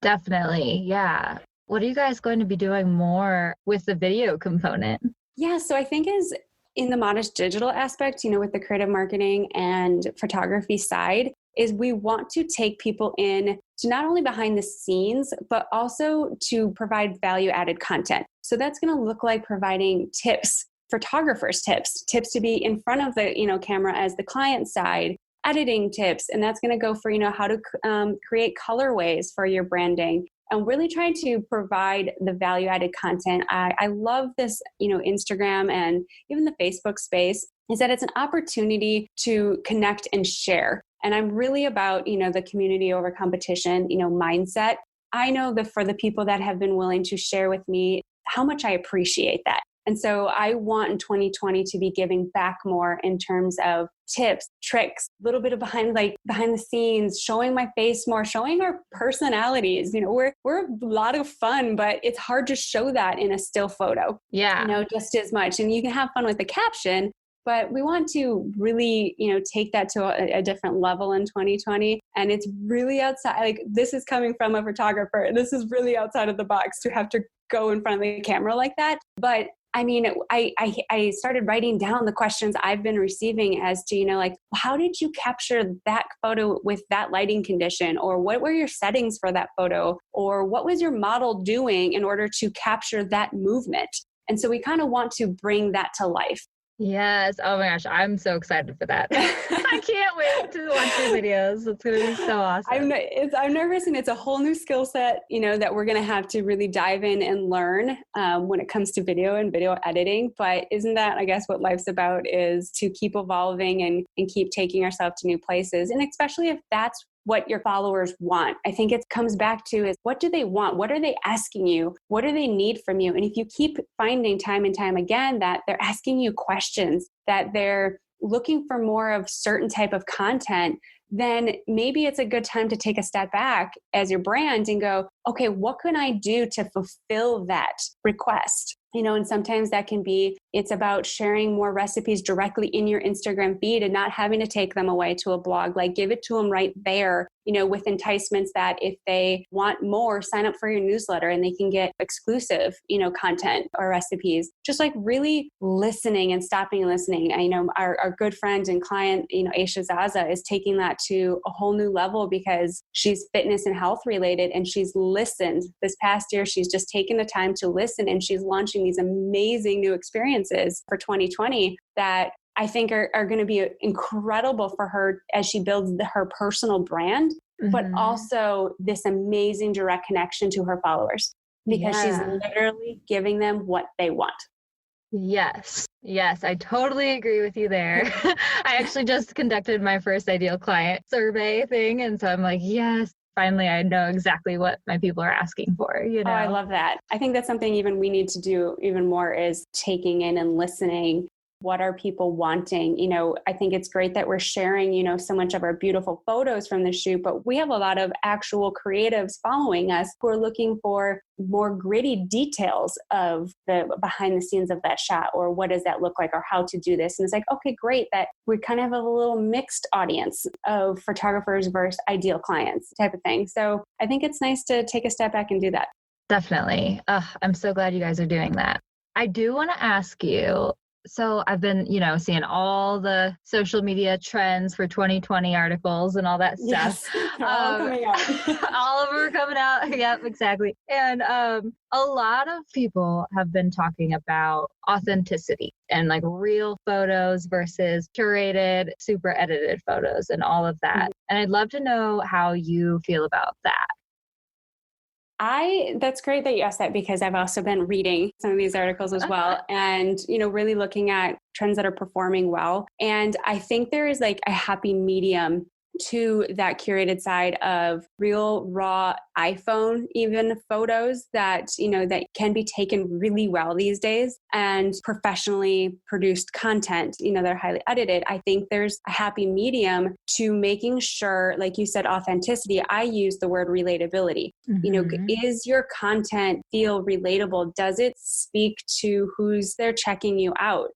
Definitely. Yeah. What are you guys going to be doing more with the video component? Yeah. So I think is in the modest digital aspect, with the creative marketing and photography side, is we want to take people in to not only behind the scenes, but also to provide value added content. So that's going to look like providing tips, photographers tips to be in front of the, camera as the client side, editing tips. And that's going to go for, how to create colorways for your branding, and really trying to provide the value added content. I love this, Instagram and even the Facebook space, is that it's an opportunity to connect and share. And I'm really about, the community over competition, mindset. I know that for the people that have been willing to share with me how much I appreciate that. And so I want in 2020 to be giving back more in terms of tips, tricks, a little bit of behind the scenes, showing my face more, showing our personalities. We're a lot of fun, but it's hard to show that in a still photo. Yeah. Just as much. And you can have fun with the caption, but we want to really, take that to a different level in 2020. And it's really outside, like, this is coming from a photographer. This is really outside of the box to have to go in front of the camera like that. But I mean, I started writing down the questions I've been receiving as to, like, how did you capture that photo with that lighting condition? Or what were your settings for that photo? Or what was your model doing in order to capture that movement? And so we kind of want to bring that to life. Yes. Oh my gosh. I'm so excited for that. I can't wait to watch your videos. It's going to be so awesome. I'm nervous, and it's a whole new skill set, that we're going to have to really dive in and learn when it comes to video and video editing. But isn't that, I guess, what life's about, is to keep evolving and keep taking ourselves to new places. And especially if that's what your followers want. I think it comes back to is, what do they want? What are they asking you? What do they need from you? And if you keep finding time and time again that they're asking you questions, that they're looking for more of certain type of content, then maybe it's a good time to take a step back as your brand and go, okay, what can I do to fulfill that request? And sometimes that can be, it's about sharing more recipes directly in your Instagram feed and not having to take them away to a blog. Like, give it to them right there, with enticements that if they want more, sign up for your newsletter and they can get exclusive, content or recipes. Just like really listening and stopping and listening. I know our good friend and client, Aisha Zaza, is taking that to a whole new level because she's fitness and health related, and she's listened this past year. She's just taken the time to listen, and she's launching these amazing new experiences for 2020 that I think are going to be incredible for her as she builds her personal brand, but also this amazing direct connection to her followers, because she's literally giving them what they want. Yes. Yes, I totally agree with you there. I actually just conducted my first ideal client survey thing. And so I'm like, yes, finally, I know exactly what my people are asking for, Oh, I love that. I think that's something even we need to do even more, is taking in and listening. What are people wanting? I think it's great that we're sharing, so much of our beautiful photos from the shoot, but we have a lot of actual creatives following us who are looking for more gritty details of the behind the scenes of that shot, or what does that look like, or how to do this. And it's like, okay, great that we kind of have a little mixed audience of photographers versus ideal clients type of thing. So I think it's nice to take a step back and do that. Definitely. I'm so glad you guys are doing that. I do want to ask you, so I've been, seeing all the social media trends for 2020 articles and all that stuff. Yes, all coming out. All of them are coming out. Yep, exactly. And a lot of people have been talking about authenticity and like real photos versus curated, super edited photos and all of that. And I'd love to know how you feel about that. That's great that you asked that, because I've also been reading some of these articles as well, and, really looking at trends that are performing well. And I think there is like a happy medium to that curated side of real raw iPhone, even photos that, that can be taken really well these days, and professionally produced content, that are highly edited. I think there's a happy medium to making sure, like you said, authenticity. I use the word relatability. Is your content feel relatable? Does it speak to who's there checking you out?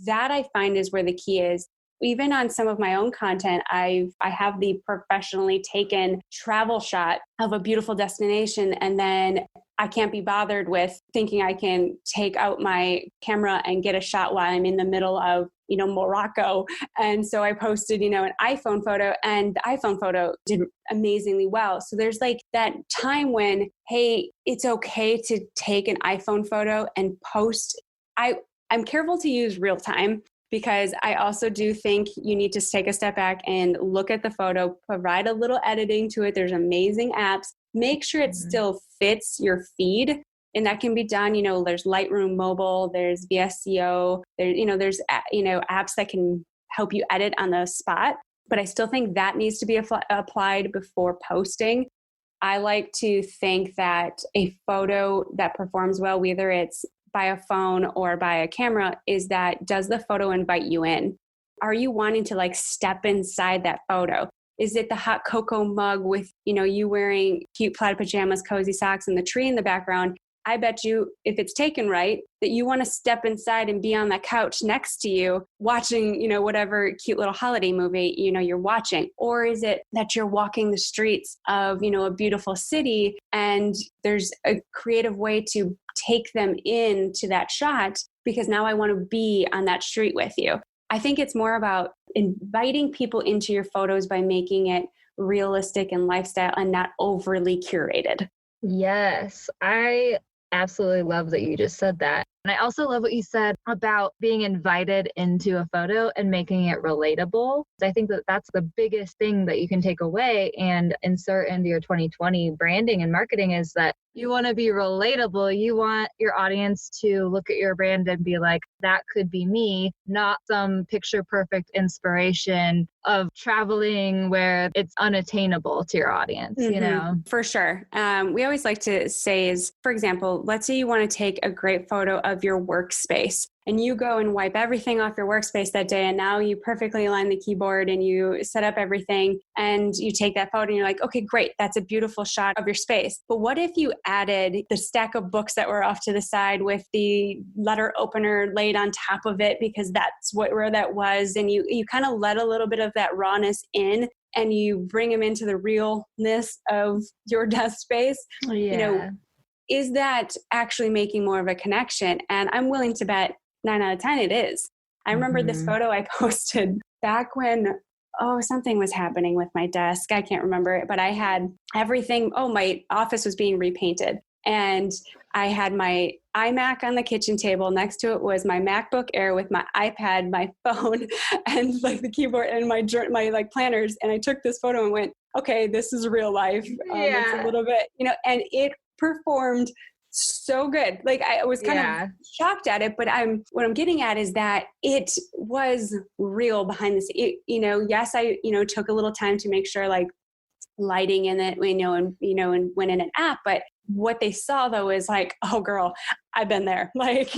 That I find is where the key is. Even on some of my own content, I have the professionally taken travel shot of a beautiful destination, and then I can't be bothered with thinking I can take out my camera and get a shot while I'm in the middle of, Morocco. And so I posted, an iPhone photo, and the iPhone photo did amazingly well. So there's like that time when, hey, it's okay to take an iPhone photo and post. I'm careful to use real time, because I also do think you need to take a step back and look at the photo, provide a little editing to it. There's amazing apps. Make sure it still fits your feed. And that can be done, there's Lightroom Mobile, there's VSCO, there's apps that can help you edit on the spot. But I still think that needs to be applied before posting. I like to think that a photo that performs well, whether it's by a phone or by a camera, is that, does the photo invite you in? Are you wanting to like step inside that photo? Is it the hot cocoa mug with, you wearing cute plaid pajamas, cozy socks, and the tree in the background? I bet you if it's taken right, that you want to step inside and be on that couch next to you watching, whatever cute little holiday movie, you're watching. Or is it that you're walking the streets of, a beautiful city and there's a creative way to take them into that shot because now I want to be on that street with you. I think it's more about inviting people into your photos by making it realistic and lifestyle and not overly curated. Yes, I absolutely love that you just said that. And I also love what you said about being invited into a photo and making it relatable. I think that that's the biggest thing that you can take away and insert into your 2020 branding and marketing is that you want to be relatable. You want your audience to look at your brand and be like, that could be me, not some picture perfect inspiration of traveling where it's unattainable to your audience, For sure. We always like to say is, for example, let's say you want to take a great photo of your workspace and you go and wipe everything off your workspace that day. And now you perfectly align the keyboard and you set up everything and you take that photo and you're like, okay, great. That's a beautiful shot of your space. But what if you added the stack of books that were off to the side with the letter opener laid on top of it because that's where that was. And you kind of let a little bit of that rawness in and you bring them into the realness of your desk space. Yeah. Is that actually making more of a connection? And I'm willing to bet 9 out of 10 it is. I remember this photo I posted back when, something was happening with my desk. I can't remember it, but I had everything. My office was being repainted. And I had my iMac on the kitchen table. Next to it was my MacBook Air with my iPad, my phone, and like the keyboard and my like planners. And I took this photo and went, okay, this is real life. It's a little bit, and it performed so good. Like I was kind of shocked at it, but what I'm getting at is that it was real behind the scenes. Yes, I, took a little time to make sure like lighting in it, and went in an app, but what they saw though is like, oh girl, I've been there. Like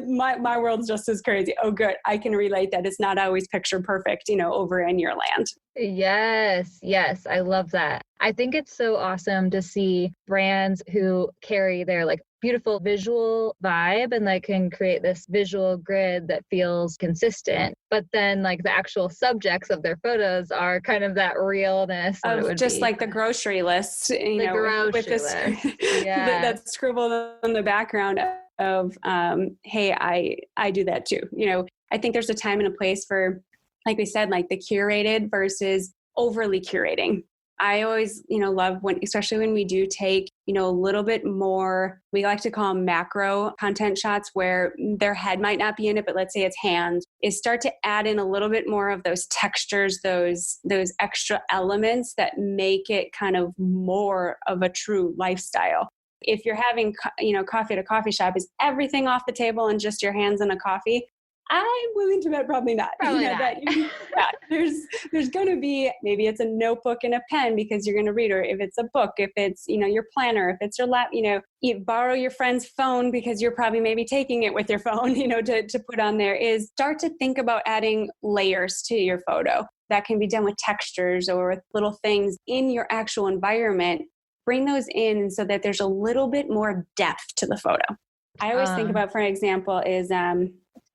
my world's just as crazy. Oh good. I can relate that it's not always picture perfect, over in your land. Yes. I love that. I think it's so awesome to see brands who carry their like beautiful visual vibe and like can create this visual grid that feels consistent. But then like the actual subjects of their photos are kind of that realness of just like the grocery list, with this that's scribbled on the background of, hey, I do that too. I think there's a time and a place for, like we said, like the curated versus overly curating. I always, love especially when we do take, a little bit more, we like to call them macro content shots where their head might not be in it, but let's say it's hands, is start to add in a little bit more of those textures, those extra elements that make it kind of more of a true lifestyle. If you're having, coffee at a coffee shop, is everything off the table and just your hands in a coffee? I'm willing to bet probably not. There's going to be, maybe it's a notebook and a pen because you're going to read, or if it's a book, if it's, your planner, if it's your lap, you borrow your friend's phone because you're probably maybe taking it with your phone, to put on there, is start to think about adding layers to your photo. That can be done with textures or with little things in your actual environment. Bring those in so that there's a little bit more depth to the photo. I always think about, for example, is,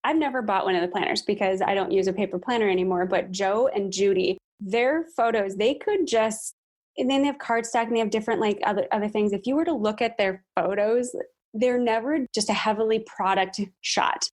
I've never bought one of the planners because I don't use a paper planner anymore, but Joe and Judy, their photos, they could just, and then they have cardstock and they have different like other things. If you were to look at their photos, they're never just a heavily product shot.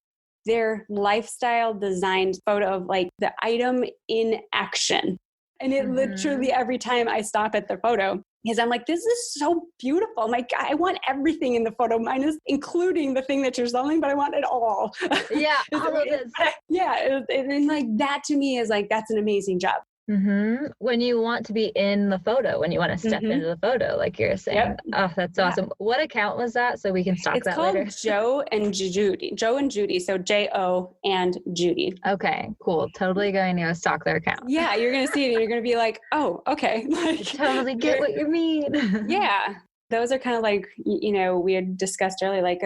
They're lifestyle designed photo of like the item in action. And it literally, every time I stop at the photo, because I'm like, this is so beautiful. I'm like, I want everything in the photo, minus including the thing that you're selling, but I want it all. Yeah, all of it. Yeah, and like that to me is like, that's an amazing job. When you want to be in the photo, when you want to step into the photo, like you're saying. Yep. Oh, that's awesome. What account was that? So we can stalk that later. It's called Joe and Judy. So J-O and Judy. Okay, cool. Totally going to stalk their account. Yeah, you're going to see it and you're going to be like, oh, okay. Like, I totally get what you mean. Yeah. Those are kind of like, we had discussed earlier, like,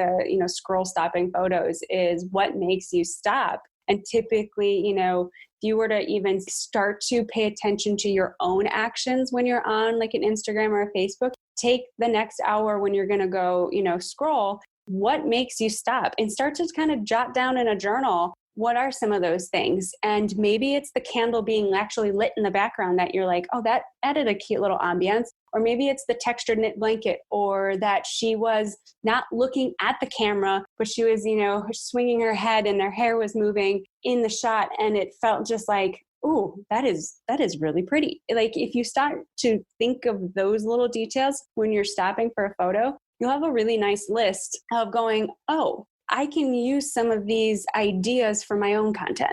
scroll stopping photos is what makes you stop. And typically, if you were to even start to pay attention to your own actions when you're on like an Instagram or a Facebook, take the next hour when you're going to go, scroll, what makes you stop, and start to kind of jot down in a journal, what are some of those things? And maybe it's the candle being actually lit in the background that you're like, oh, that added a cute little ambience. Or maybe it's the textured knit blanket, or that she was not looking at the camera, but she was, swinging her head and her hair was moving in the shot. And it felt just like, oh, that is really pretty. Like if you start to think of those little details when you're stopping for a photo, you'll have a really nice list of going, oh, I can use some of these ideas for my own content.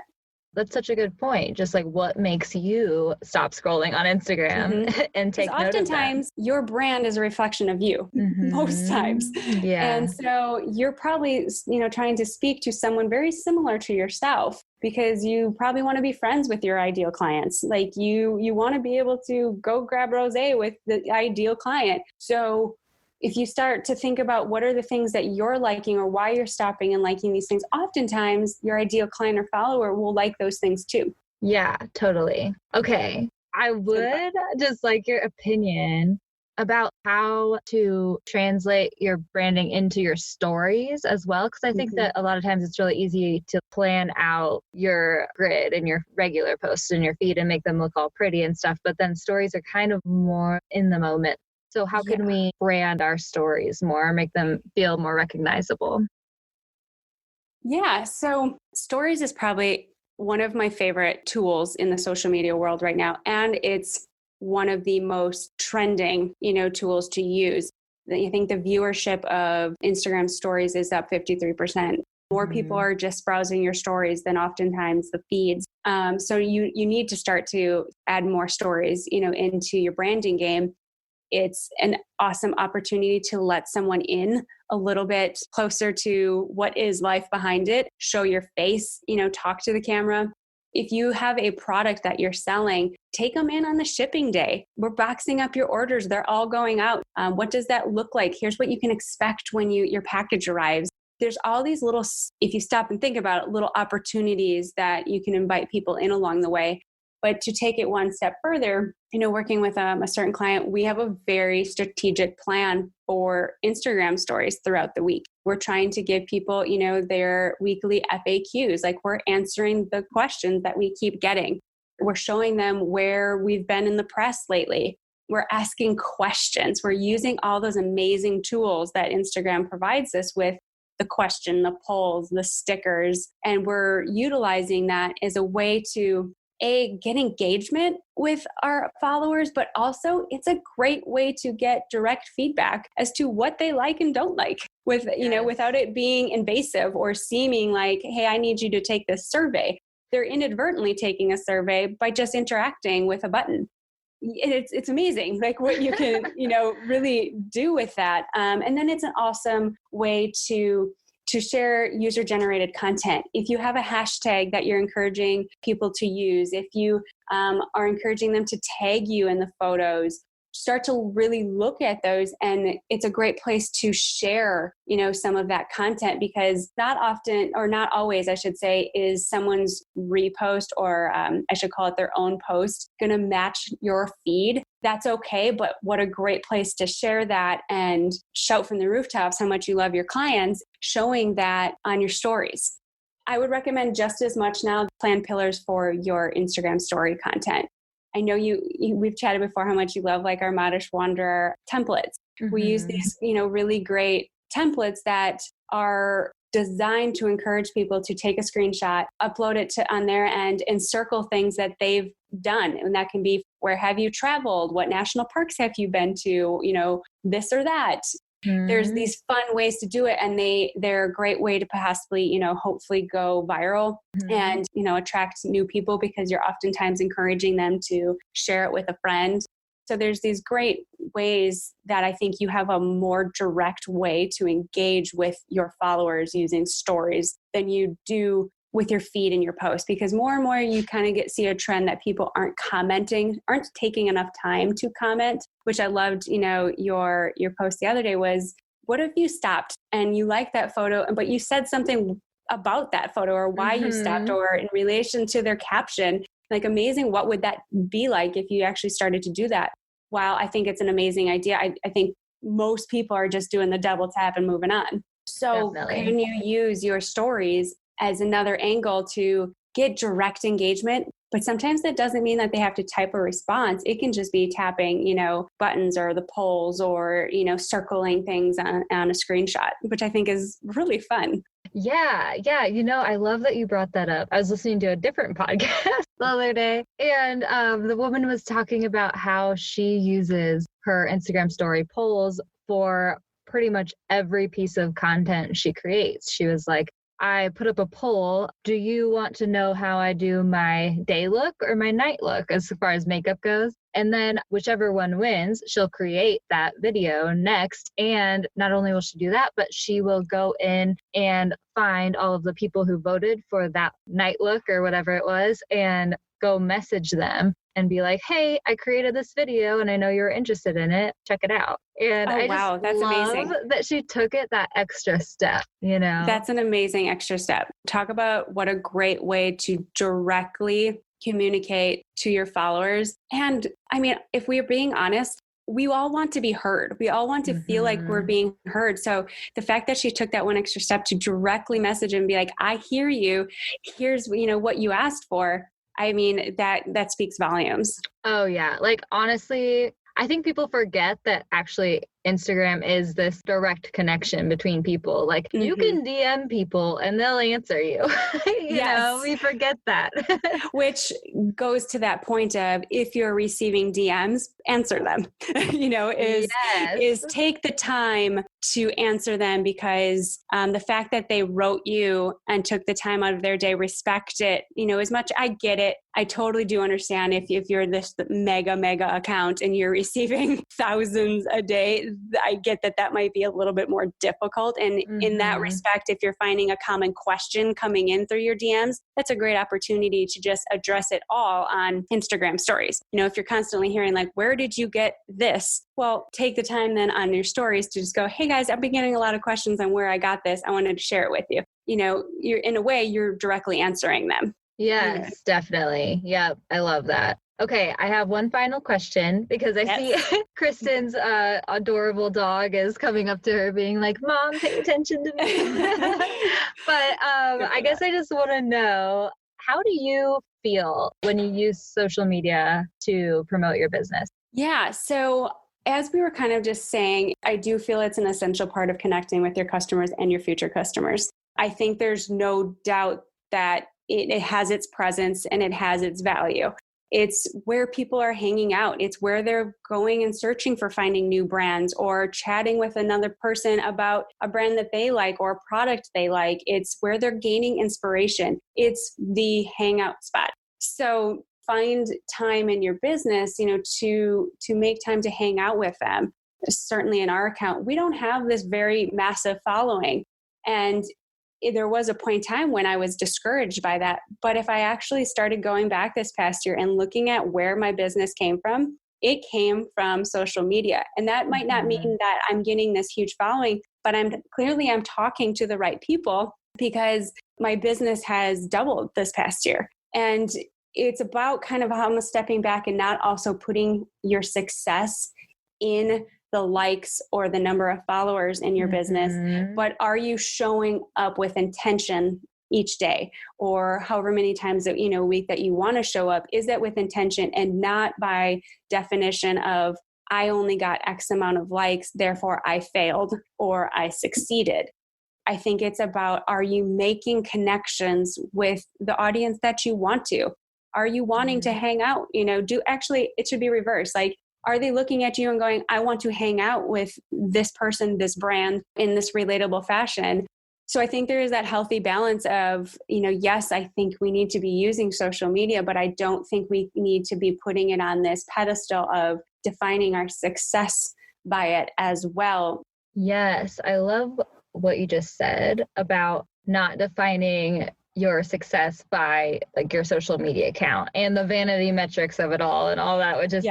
That's such a good point. Just like what makes you stop scrolling on Instagram and take note of that. Oftentimes your brand is a reflection of you, most times. Yeah. And so you're probably, trying to speak to someone very similar to yourself, because you probably want to be friends with your ideal clients. Like you want to be able to go grab rosé with the ideal client. So if you start to think about what are the things that you're liking or why you're stopping and liking these things, oftentimes your ideal client or follower will like those things too. Yeah, totally. Okay. I would just like your opinion about how to translate your branding into your stories as well. Because I think that a lot of times it's really easy to plan out your grid and your regular posts in your feed and make them look all pretty and stuff. But then stories are kind of more in the moment. So how can we brand our stories more, make them feel more recognizable? Yeah. So stories is probably one of my favorite tools in the social media world right now. And it's one of the most trending, tools to use. I think the viewership of Instagram stories is up 53%. More people are just browsing your stories than oftentimes the feeds. So you need to start to add more stories, into your branding game. It's an awesome opportunity to let someone in a little bit closer to what is life behind it. Show your face, talk to the camera. If you have a product that you're selling, take them in on the shipping day. We're boxing up your orders. They're all going out. What does that look like? Here's what you can expect when your package arrives. There's all these little, if you stop and think about it, little opportunities that you can invite people in along the way. But to take it one step further, working with a certain client, we have a very strategic plan for Instagram stories throughout the week. We're trying to give people, their weekly FAQs, like we're answering the questions that we keep getting. We're showing them where we've been in the press lately. We're asking questions. We're using all those amazing tools that Instagram provides us with, the question, the polls, the stickers, and we're utilizing that as a way to get engagement with our followers, but also it's a great way to get direct feedback as to what they like and don't like without it being invasive or seeming like, hey, I need you to take this survey. They're inadvertently taking a survey by just interacting with a button. It's amazing, like what you can, really do with that. And then it's an awesome way to share user-generated content. If you have a hashtag that you're encouraging people to use, if you are encouraging them to tag you in the photos, start to really look at those. And it's a great place to share, some of that content, because not often, or not always, I should say, is someone's repost, or I should call it their own post, going to match your feed. That's okay. But what a great place to share that and shout from the rooftops how much you love your clients, showing that on your stories. I would recommend just as much now plan pillars for your Instagram story content. I know we've chatted before how much you love like our Modish Wanderer templates. We use these, really great templates that are designed to encourage people to take a screenshot, upload it on their end, and circle things that they've done. And that can be, where have you traveled? What national parks have you been to? This or that. There's these fun ways to do it, and they're a great way to possibly, hopefully go viral and, attract new people, because you're oftentimes encouraging them to share it with a friend. So there's these great ways that I think you have a more direct way to engage with your followers using stories than you do with your feed and your post, because more and more you kind of see a trend that people aren't taking enough time to comment, which I loved, your post the other day was, what if you stopped and you liked that photo, but you said something about that photo or why you stopped, or in relation to their caption, like amazing. What would that be like if you actually started to do that? while I think it's an amazing idea, I think most people are just doing the double tap and moving on. So Definitely. can you use your stories as another angle to get direct engagement? But sometimes that doesn't mean that they have to type a response. It can just be tapping, buttons or the polls or, circling things on a screenshot, which I think is really fun. Yeah. I love that you brought that up. I was listening to a different podcast the other day, and the woman was talking about how she uses her Instagram story polls for pretty much every piece of content she creates. She was like, I put up a poll. Do you want to know how I do my day look or my night look as far as makeup goes? And then whichever one wins, she'll create that video next. And not only will she do that, but she will go in and find all of the people who voted for that night look or whatever it was and go message them and be like, hey, I created this video and I know you're interested in it. Check it out. And I just that's love amazing that she took it that extra step, That's an amazing extra step. Talk about what a great way to directly communicate to your followers. And I mean, if we're being honest, we all want to be heard. We all want to feel like we're being heard. So the fact that she took that one extra step to directly message and be like, I hear you. Here's, what you asked for. I mean, that speaks volumes. Oh yeah. Like honestly, I think people forget that actually Instagram is this direct connection between people. Like you can DM people and they'll answer you. We forget that. Which goes to that point of if you're receiving DMs, answer them, is take the time to answer them because the fact that they wrote you and took the time out of their day, respect it, as much. I get it. I totally do understand if you're this mega account and you're receiving thousands a day, I get that might be a little bit more difficult. And in that respect, if you're finding a common question coming in through your DMs, that's a great opportunity to just address it all on Instagram stories. If you're constantly hearing like, where did you get this? Well, take the time then on your stories to just go, hey guys, I've been getting a lot of questions on where I got this. I wanted to share it with you. You're in a way, you're directly answering them. Yes, definitely. Yep. I love that. Okay. I have one final question because I see Kristin's adorable dog is coming up to her being like, Mom, pay attention to me. But I guess I just want to know, how do you feel when you use social media to promote your business? Yeah. So as we were kind of just saying, I do feel it's an essential part of connecting with your customers and your future customers. I think there's no doubt that it has its presence and it has its value. It's where people are hanging out. It's where they're going and searching for finding new brands or chatting with another person about a brand that they like or a product they like. It's where they're gaining inspiration. It's the hangout spot. So find time in your business, to make time to hang out with them. Certainly in our account, we don't have this very massive following. And there was a point in time when I was discouraged by that. But if I actually started going back this past year and looking at where my business came from, it came from social media. And that might not mean that I'm getting this huge following, but I'm talking to the right people because my business has doubled this past year. And it's about kind of almost stepping back and not also putting your success in the likes or the number of followers in your business, but are you showing up with intention each day or however many times a week that you want to show up? Is that with intention and not by definition of I only got X amount of likes, therefore I failed or I succeeded? I think it's about, are you making connections with the audience that you want to? Are you wanting to hang out? It should be reversed. Like, are they looking at you and going, I want to hang out with this person, this brand in this relatable fashion? So I think there is that healthy balance of, yes, I think we need to be using social media, but I don't think we need to be putting it on this pedestal of defining our success by it as well. Yes, I love what you just said about not defining your success by like your social media account and the vanity metrics of it all and all that, which is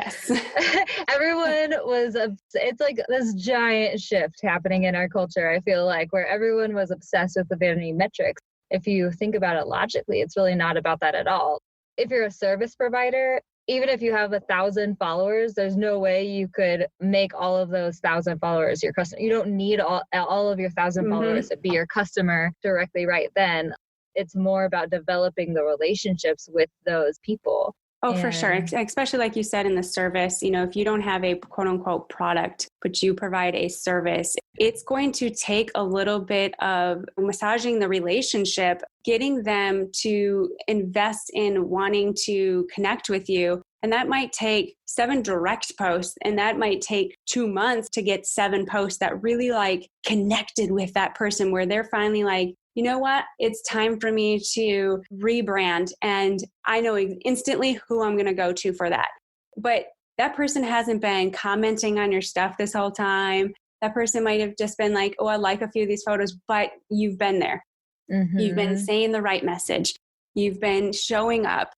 everyone was, it's like this giant shift happening in our culture. I feel like where everyone was obsessed with the vanity metrics. If you think about it logically, it's really not about that at all. If you're a service provider, even if you have 1,000 followers, there's no way you could make all of those 1,000 followers your customer. You don't need all of your 1,000 followers to be your customer directly right then. It's more about developing the relationships with those people. Oh, for sure. Especially like you said in the service, if you don't have a quote unquote product, but you provide a service, it's going to take a little bit of massaging the relationship, getting them to invest in wanting to connect with you. And that might take 7 direct posts, and that might take 2 months to get 7 posts that really like connected with that person, where they're finally like, you know what? It's time for me to rebrand. And I know instantly who I'm going to go to for that. But that person hasn't been commenting on your stuff this whole time. That person might have just been like, oh, I like a few of these photos, but you've been there. Mm-hmm. You've been saying the right message. You've been showing up.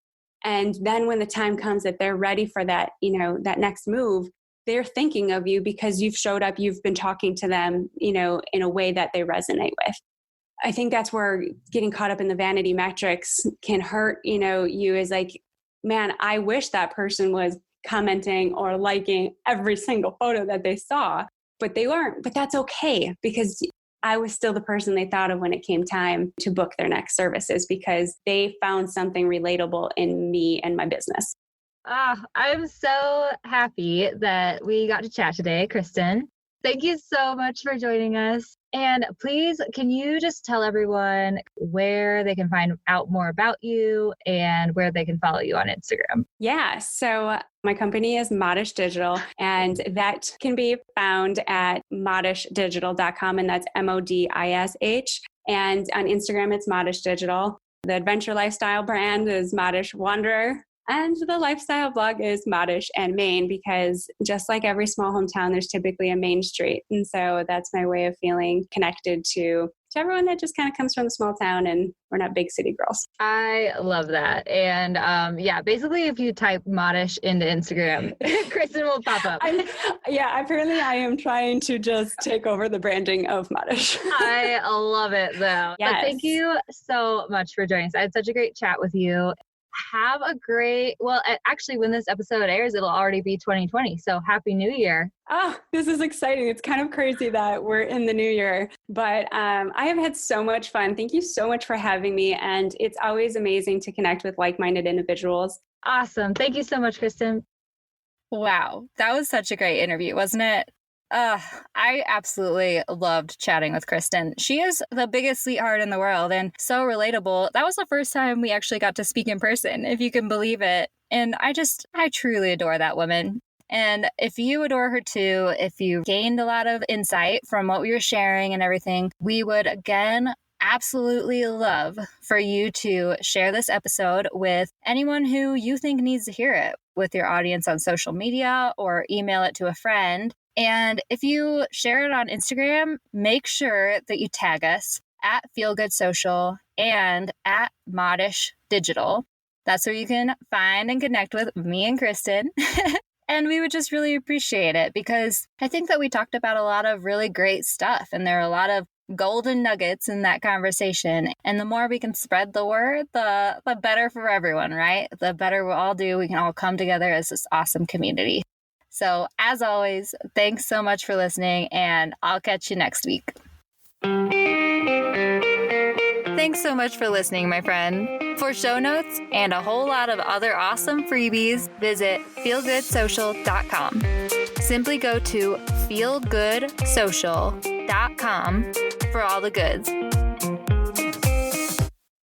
And then when the time comes that they're ready for that, that next move, they're thinking of you because you've showed up, you've been talking to them, in a way that they resonate with. I think that's where getting caught up in the vanity metrics can hurt, you is like, man, I wish that person was commenting or liking every single photo that they saw, but they weren't. But that's okay, because I was still the person they thought of when it came time to book their next services, because they found something relatable in me and my business. I'm so happy that we got to chat today, Kristin. Thank you so much for joining us. And please, can you just tell everyone where they can find out more about you and where they can follow you on Instagram? Yeah. So my company is Modish Digital, and that can be found at modishdigital.com, and that's MODISH. And on Instagram, it's Modish Digital. The adventure lifestyle brand is Modish Wanderer. And the lifestyle blog is Modish and Main, because just like every small hometown, there's typically a main street. And so that's my way of feeling connected to everyone that just kind of comes from a small town, and we're not big city girls. I love that. And basically if you type Modish into Instagram, Kristin will pop up. Apparently I am trying to just take over the branding of Modish. I love it though. Yes. But thank you so much for joining us. I had such a great chat with you. Have a great, actually when this episode airs, it'll already be 2020. So Happy New Year. Oh, this is exciting. It's kind of crazy that we're in the new year, but I have had so much fun. Thank you so much for having me. And it's always amazing to connect with like-minded individuals. Awesome. Thank you so much, Kristin. Wow. That was such a great interview, wasn't it? I absolutely loved chatting with Kristin. She is the biggest sweetheart in the world and so relatable. That was the first time we actually got to speak in person, if you can believe it. And I truly adore that woman. And if you adore her too, if you gained a lot of insight from what we were sharing and everything, we would again absolutely love for you to share this episode with anyone who you think needs to hear it, with your audience on social media, or email it to a friend. And if you share it on Instagram, make sure that you tag us at Feelgood Social and at Modish Digital. That's where you can find and connect with me and Kristin. And we would just really appreciate it, because I think that we talked about a lot of really great stuff, and there are a lot of golden nuggets in that conversation. And the more we can spread the word, the better for everyone, right? The better we'll all do. We can all come together as this awesome community. So as always, thanks so much for listening, and I'll catch you next week. Thanks so much for listening, my friend. For show notes and a whole lot of other awesome freebies, visit feelgoodsocial.com. Simply go to feelgoodsocial.com for all the goods.